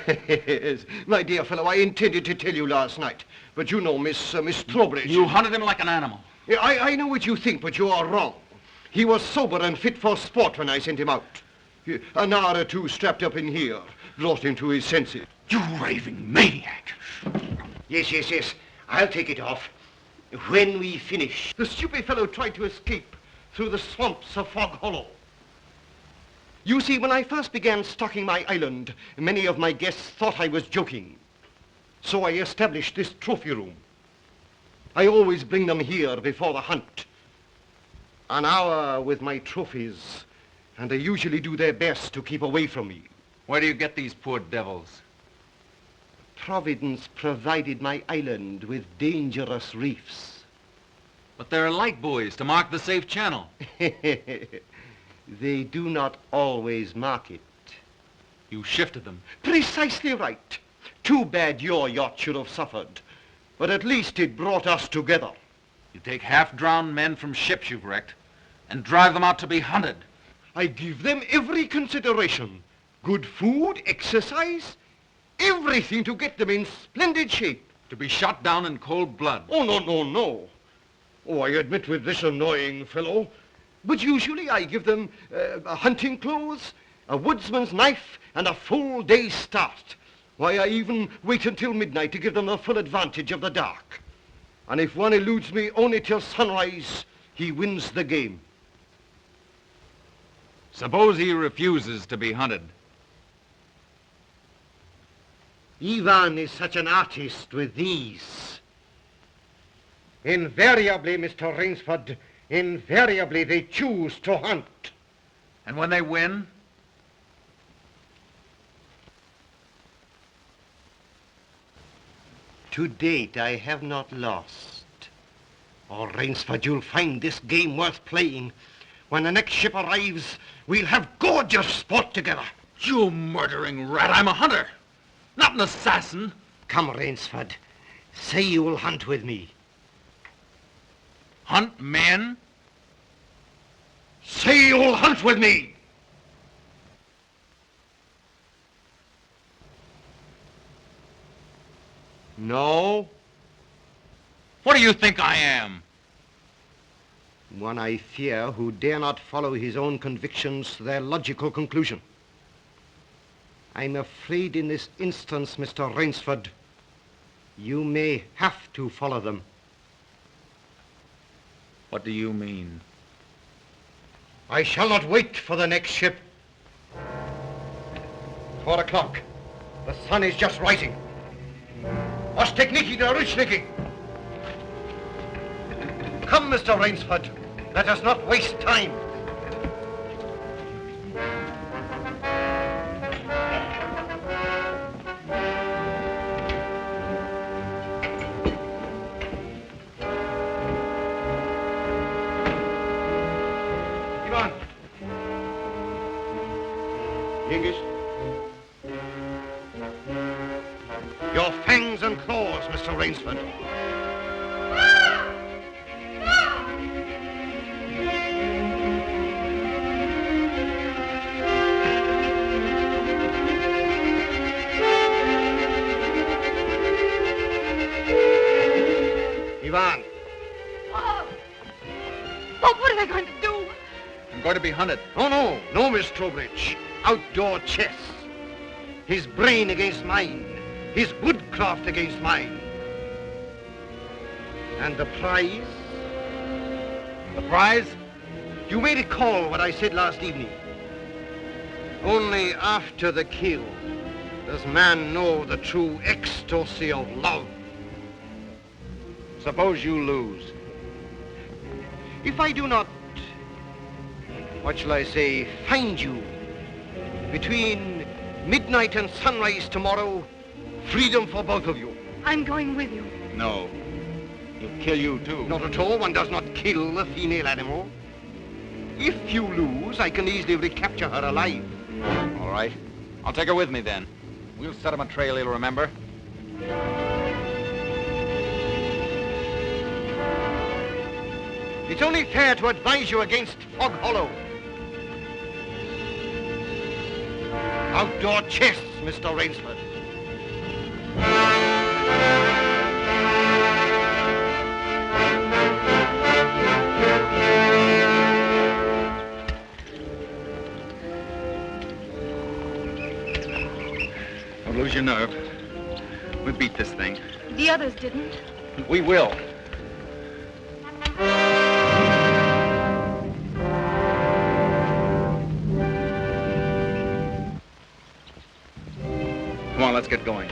Yes, my dear fellow, I intended to tell you last night, but you know Miss Trowbridge. You hunted him like an animal. Yeah, I know what you think, but you are wrong. He was sober and fit for sport when I sent him out. An hour or two strapped up in here brought him to his senses. You raving maniac. Yes. I'll take it off. When we finish. The stupid fellow tried to escape through the swamps of Fog Hollow. You see, when I first began stocking my island, many of my guests thought I was joking. So I established this trophy room. I always bring them here before the hunt. An hour with my trophies, and they usually do their best to keep away from me. Where do you get these poor devils? Providence provided my island with dangerous reefs. But there are light buoys to mark the safe channel. They do not always mark it. You shifted them. Precisely right. Too bad your yacht should have suffered. But at least it brought us together. You take half-drowned men from ships you've wrecked and drive them out to be hunted. I give them every consideration. Good food, exercise, everything to get them in splendid shape. To be shot down in cold blood. Oh, no. Oh, I admit with this annoying fellow. But usually I give them hunting clothes, a woodsman's knife, and a full day's start. Why, I even wait until midnight to give them the full advantage of the dark. And if one eludes me only till sunrise, he wins the game. Suppose he refuses to be hunted. Ivan is such an artist with these. Invariably, Mr. Rainsford, invariably they choose to hunt. And when they win? To date, I have not lost. Oh, Rainsford, you'll find this game worth playing. When the next ship arrives, we'll have gorgeous sport together. You murdering rat, I'm a hunter, not an assassin. Come, Rainsford, say you will hunt with me. Hunt men? Say you'll hunt with me! No? What do you think I am? One I fear who dare not follow his own convictions to their logical conclusion. I'm afraid in this instance, Mr. Rainsford, you may have to follow them. What do you mean? I shall not wait for the next ship. 4 o'clock. The sun is just rising. Ostekniki der Rutschniki. Come, Mr. Rainsford. Let us not waste time. Ivan. Yengiz. Your fangs and claws, Mr. Rainsford. Ivan. Oh, what are they going to do? I'm going to be hunted. Oh, no, Miss Trowbridge. Outdoor chess. His brain against mine. His woodcraft against mine. And the prize? The prize? You may recall what I said last evening. Only after the kill does man know the true ecstasy of love. Suppose you lose. If I do not, what shall I say, find you between Midnight and sunrise tomorrow. Freedom for both of you. I'm going with you. No. He'll kill you, too. Not at all. One does not kill a female animal. If you lose, I can easily recapture her alive. All right. I'll take her with me, then. We'll set him a trail he'll remember. It's only fair to advise you against Fog Hollow. Outdoor chests, Mr. Rainsford. Don't lose your nerve. We'll beat this thing. The others didn't. We will. Come on, let's get going.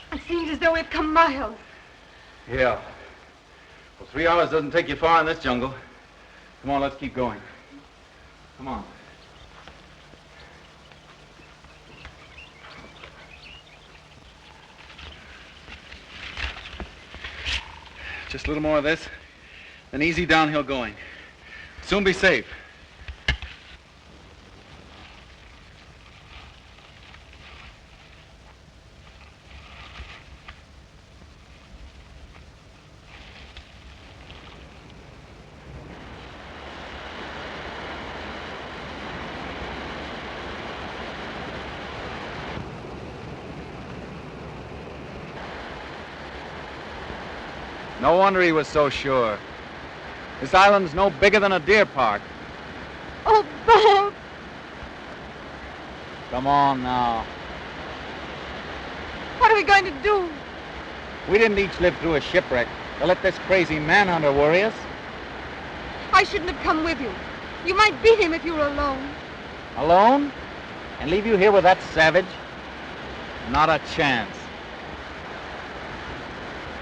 It seems as though we've come miles. Yeah. Well, 3 hours doesn't take you far in this jungle. Come on, let's keep going. Come on. Just a little more of this, then easy downhill going. Soon be safe. No wonder he was so sure. This island's no bigger than a deer park. Oh, Bob! Come on now. What are we going to do? We didn't each live through a shipwreck to let this crazy manhunter worry us. I shouldn't have come with you. You might beat him if you were alone. Alone? And leave you here with that savage? Not a chance.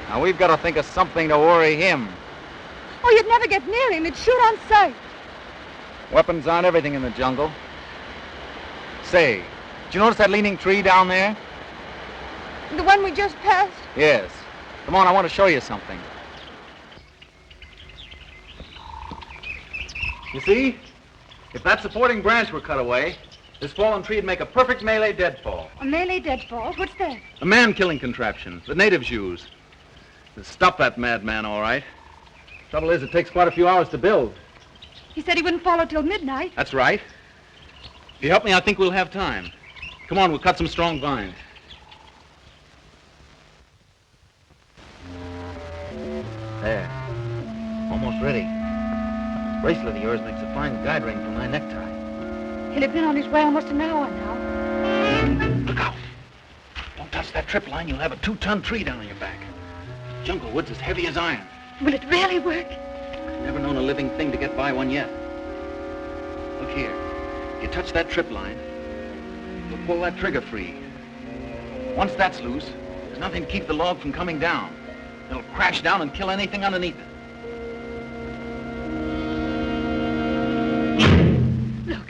Now we've got to think of something to worry him. Oh, you'd never get near him. He'd shoot on sight. Weapons aren't everything in the jungle. Say, did you notice that leaning tree down there? The one we just passed? Yes. Come on, I want to show you something. You see? If that supporting branch were cut away, this fallen tree would make a perfect melee deadfall. A melee deadfall? What's that? A man-killing contraption the natives use. It'll stop that madman, all right. Trouble is, it takes quite a few hours to build. He said he wouldn't follow till midnight. That's right. If you help me, I think we'll have time. Come on, we'll cut some strong vines. There. Almost ready. This bracelet of yours makes a fine guide ring for my necktie. He'll have been on his way almost an hour now. Look out. Don't touch that trip line. You'll have a 2-ton tree down on your back. Jungle wood's as heavy as iron. Will it really work? Never known a living thing to get by one yet. Look here. If you touch that trip line, you'll pull that trigger free. Once that's loose, there's nothing to keep the log from coming down. It'll crash down and kill anything underneath it. Look.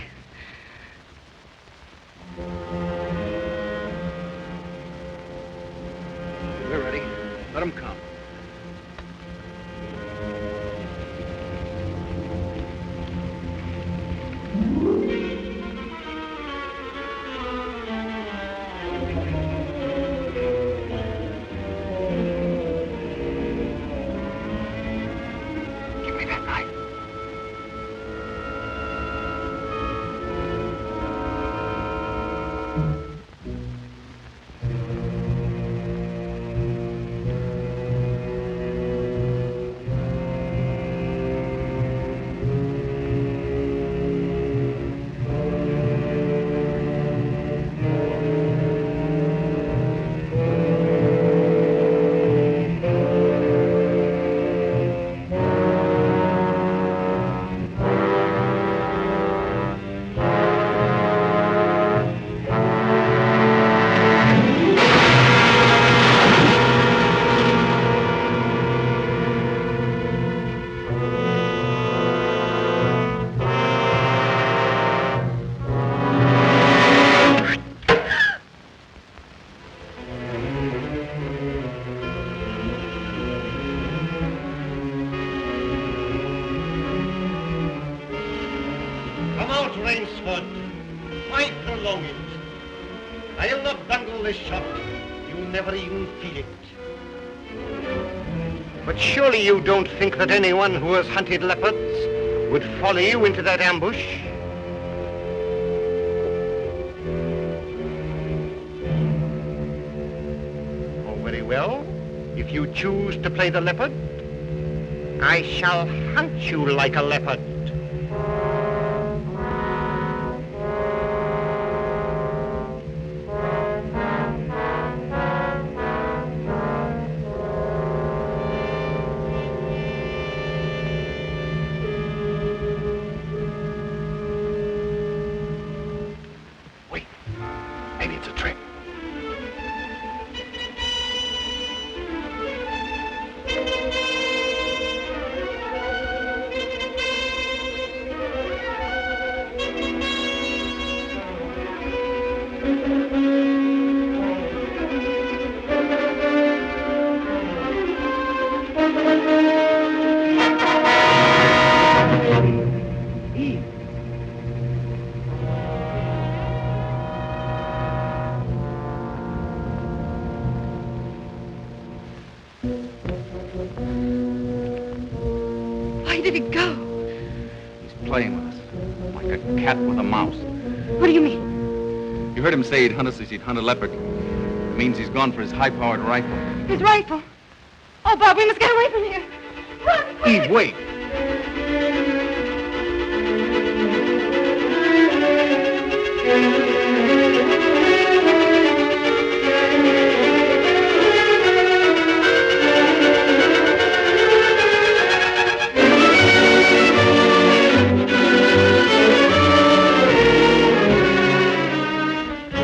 We're ready. Let them come. Give me that knife. the bungle is shot, you never even feel it. But surely you don't think that anyone who has hunted leopards would follow you into that ambush? Oh, very well. If you choose to play the leopard, I shall hunt you like a leopard. Maybe it's a trick. Where did it go? He's playing with us, like a cat with a mouse. What do you mean? You heard him say he'd hunt us as he'd hunt a leopard. It means he's gone for his high-powered rifle. His rifle. Oh, Bob, we must get away from here. Run, quick! Eve, wait!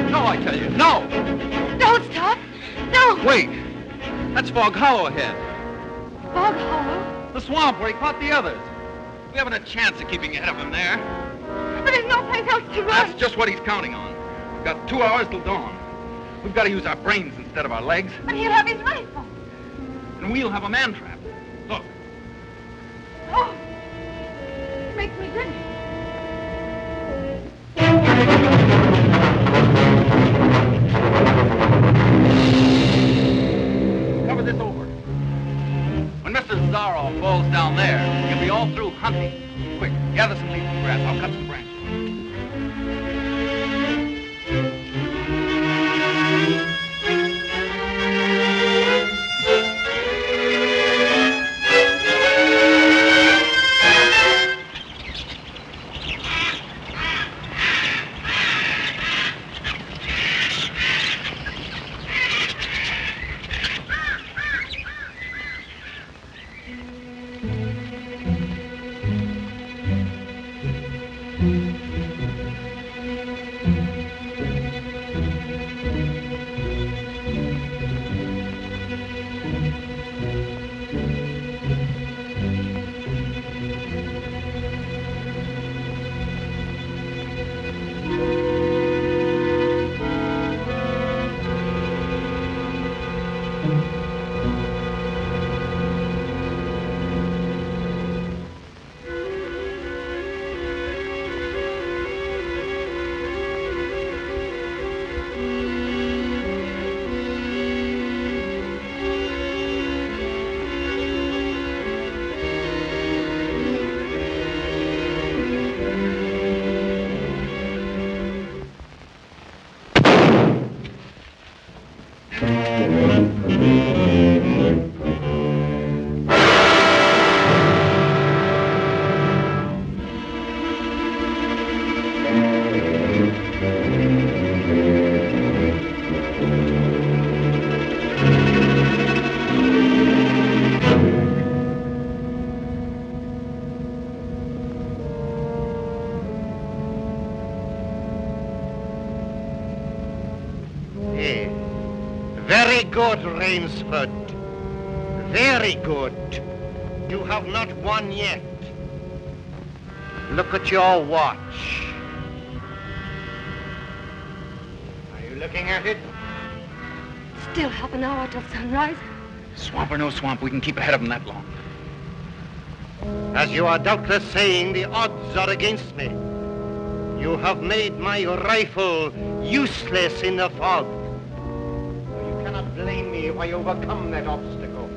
No, I tell you, no! Don't stop. No. Wait! That's Fog Hollow ahead. Fog Hollow? The swamp where he caught the others. We haven't a chance of keeping ahead of him there. But there's no place else to run. That's just what he's counting on. We've got 2 hours till dawn. We've got to use our brains instead of our legs. But he'll have his rifle. And we'll have a man trap. Look. Oh. It makes me dizzy. Cover this over. When Mr. Zarro falls down there, he'll be all through hunting. Quick, gather some leaves and grass. I'll cut some branches. Very good, Rainsford. Very good. You have not won yet. Look at your watch. Are you looking at it? Still half an hour till sunrise. Swamp or no swamp, we can keep ahead of him that long. As you are doubtless saying, the odds are against me. You have made my rifle useless in the fog. You cannot blame me if I overcome that obstacle.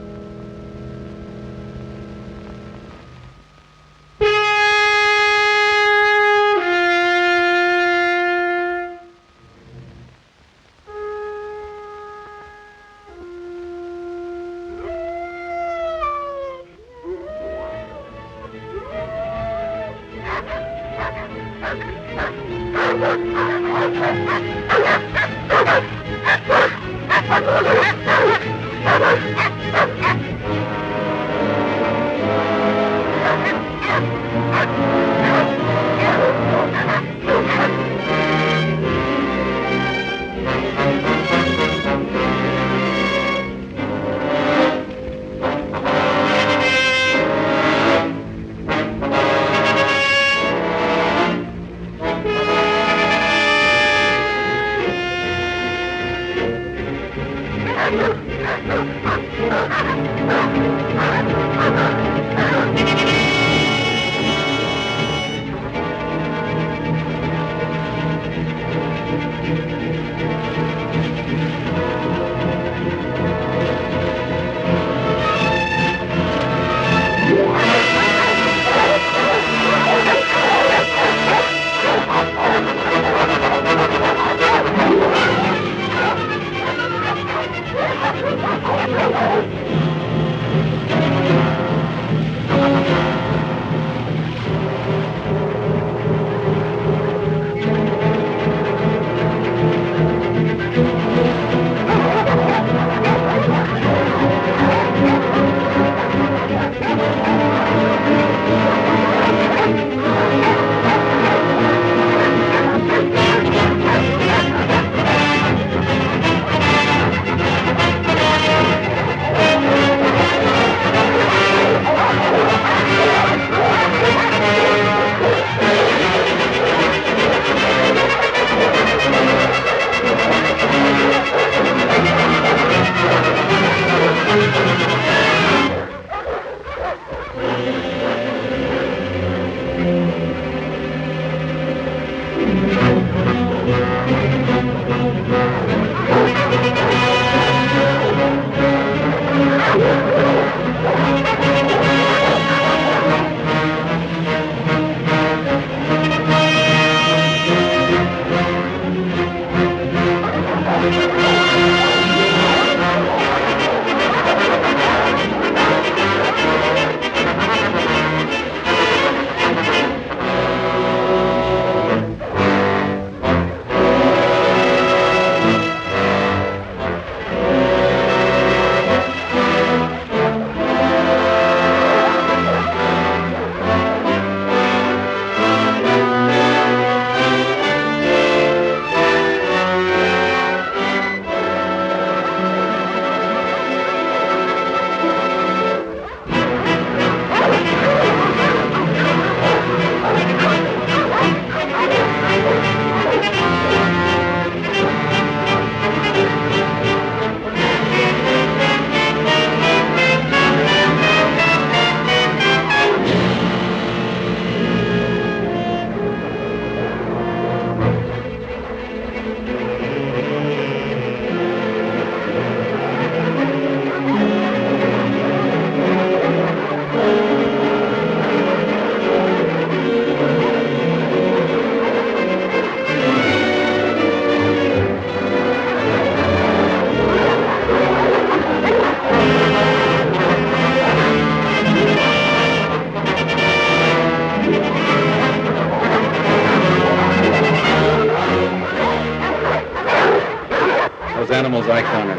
Animals I cornered.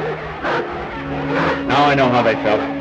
Now I know how they felt.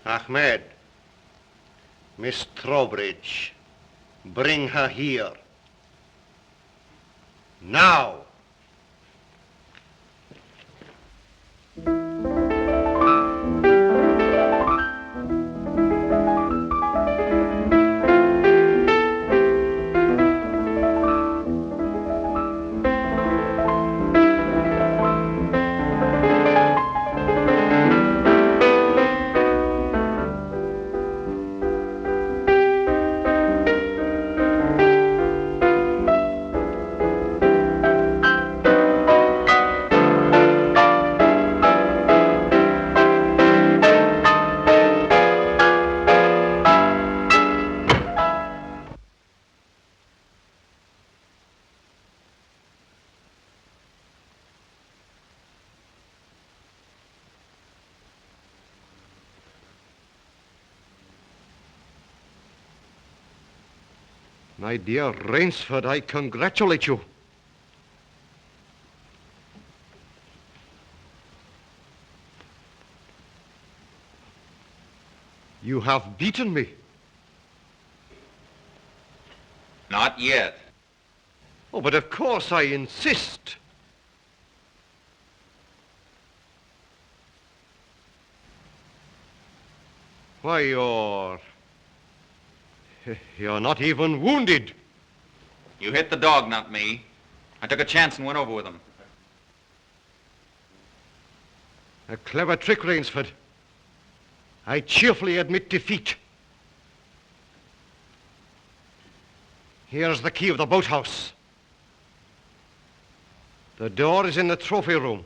Ahmed, Miss Trowbridge, bring her here. Now! My dear Rainsford, I congratulate you. You have beaten me. Not yet. Oh, but of course I insist. Why, you're not even wounded. You hit the dog, not me. I took a chance and went over with him. A clever trick, Rainsford. I cheerfully admit defeat. Here's the key of the boathouse. The door is in the trophy room.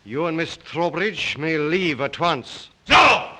You and Miss Trowbridge may leave at once. No!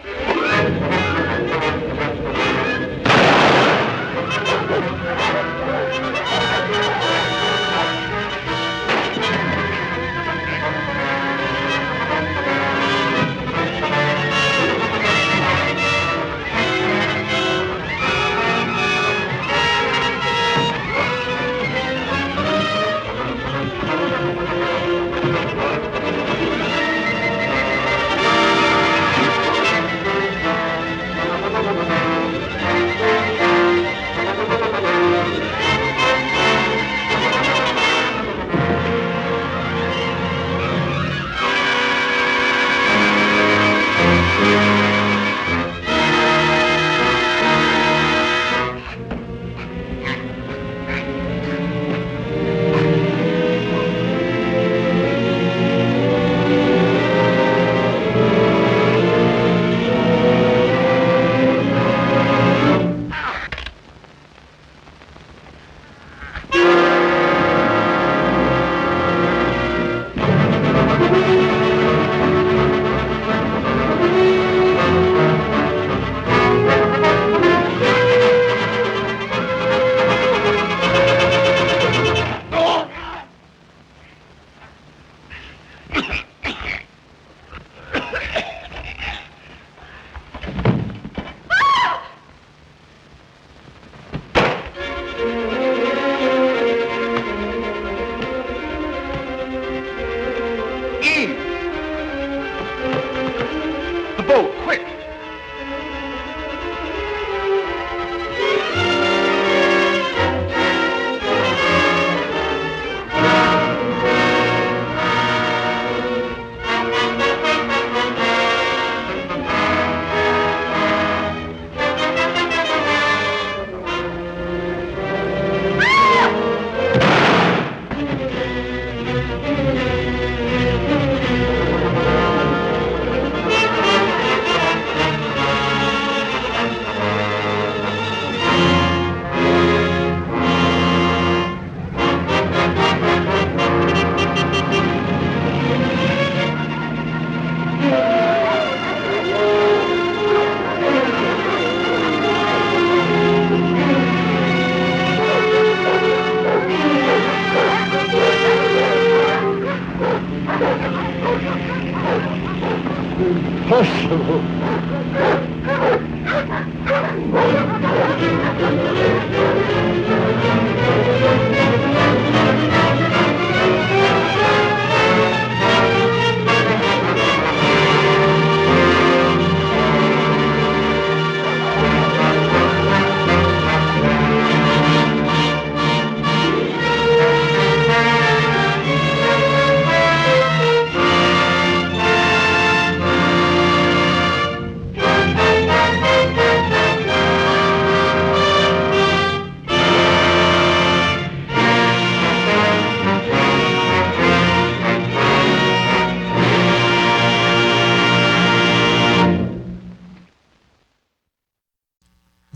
Impossible.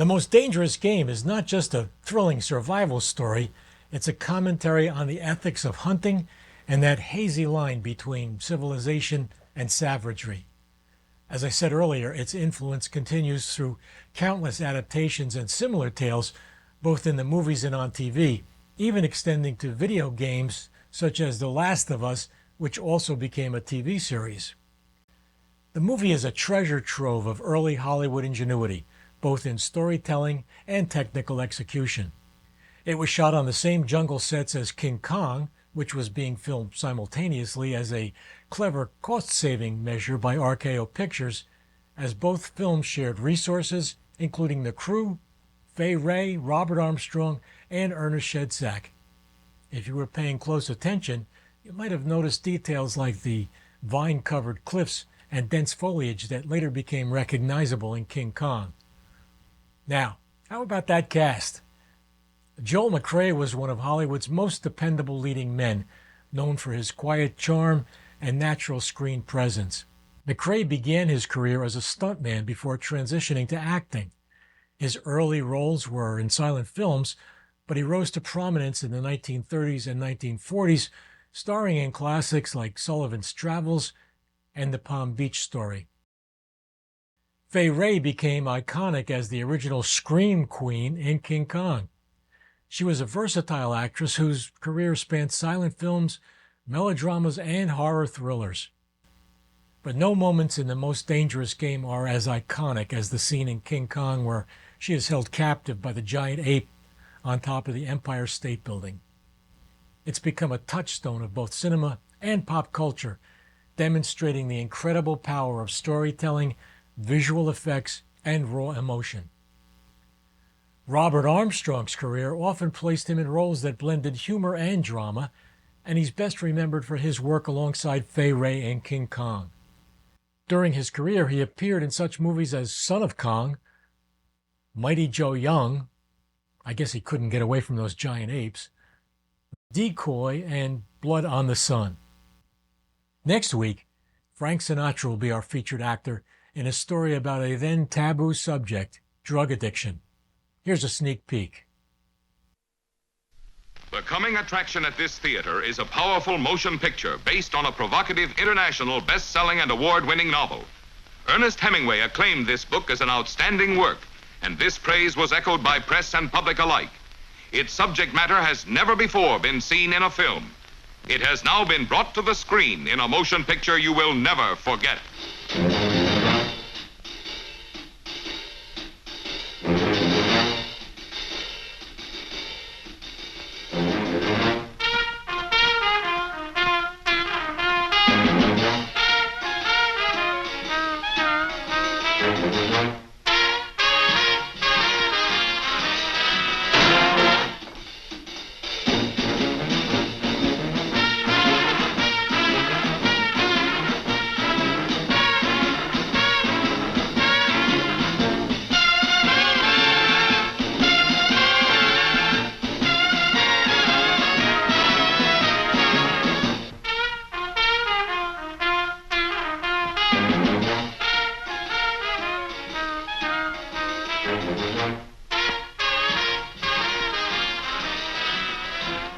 The Most Dangerous Game is not just a thrilling survival story, it's a commentary on the ethics of hunting and that hazy line between civilization and savagery. As I said earlier, its influence continues through countless adaptations and similar tales, both in the movies and on TV, even extending to video games such as The Last of Us, which also became a TV series. The movie is a treasure trove of early Hollywood ingenuity, both in storytelling and technical execution. It was shot on the same jungle sets as King Kong, which was being filmed simultaneously as a clever cost-saving measure by RKO Pictures, as both films shared resources, including the crew, Fay Wray, Robert Armstrong, and Ernest Shedsack. If you were paying close attention, you might have noticed details like the vine-covered cliffs and dense foliage that later became recognizable in King Kong. Now, how about that cast? Joel McCrea was one of Hollywood's most dependable leading men, known for his quiet charm and natural screen presence. McCrea began his career as a stuntman before transitioning to acting. His early roles were in silent films, but he rose to prominence in the 1930s and 1940s, starring in classics like Sullivan's Travels and The Palm Beach Story. Fay Wray became iconic as the original Scream Queen in King Kong. She was a versatile actress whose career spanned silent films, melodramas, and horror thrillers. But no moments in The Most Dangerous Game are as iconic as the scene in King Kong where she is held captive by the giant ape on top of the Empire State Building. It's become a touchstone of both cinema and pop culture, demonstrating the incredible power of storytelling, visual effects, and raw emotion. Robert Armstrong's career often placed him in roles that blended humor and drama, and he's best remembered for his work alongside Fay Wray in King Kong. During his career, he appeared in such movies as Son of Kong, Mighty Joe Young, I guess he couldn't get away from those giant apes, Decoy, and Blood on the Sun. Next week, Frank Sinatra will be our featured actor in a story about a then taboo subject, drug addiction. Here's a sneak peek. The coming attraction at this theater is a powerful motion picture based on a provocative international best-selling and award-winning novel. Ernest Hemingway acclaimed this book as an outstanding work, and this praise was echoed by press and public alike. Its subject matter has never before been seen in a film. It has now been brought to the screen in a motion picture you will never forget.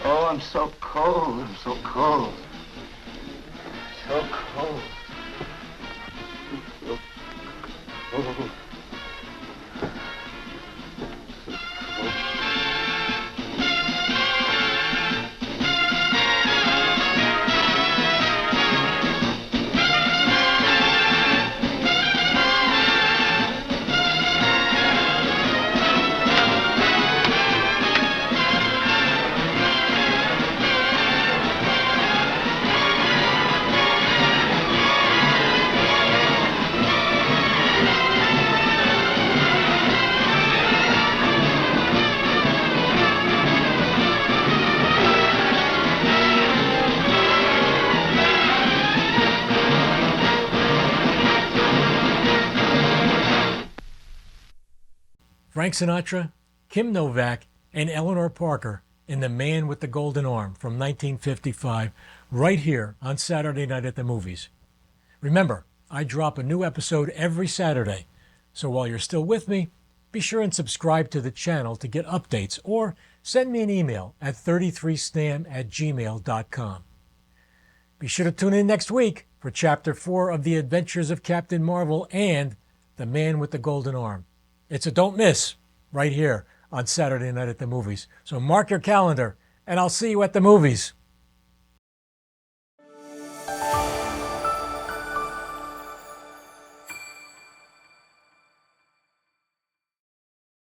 Oh, I'm so cold. I'm so cold. So cold. So cold. Frank Sinatra, Kim Novak, and Eleanor Parker in The Man with the Golden Arm from 1955, right here on Saturday Night at the Movies. Remember, I drop a new episode every Saturday, so while you're still with me, Be sure and subscribe to the channel to get updates or send me an email at 33snam@gmail.com. Be sure to tune in next week for Chapter 4 of The Adventures of Captain Marvel and The Man with the Golden Arm. It's a don't miss right here on Saturday Night at the Movies. So mark your calendar, and I'll see you at the movies.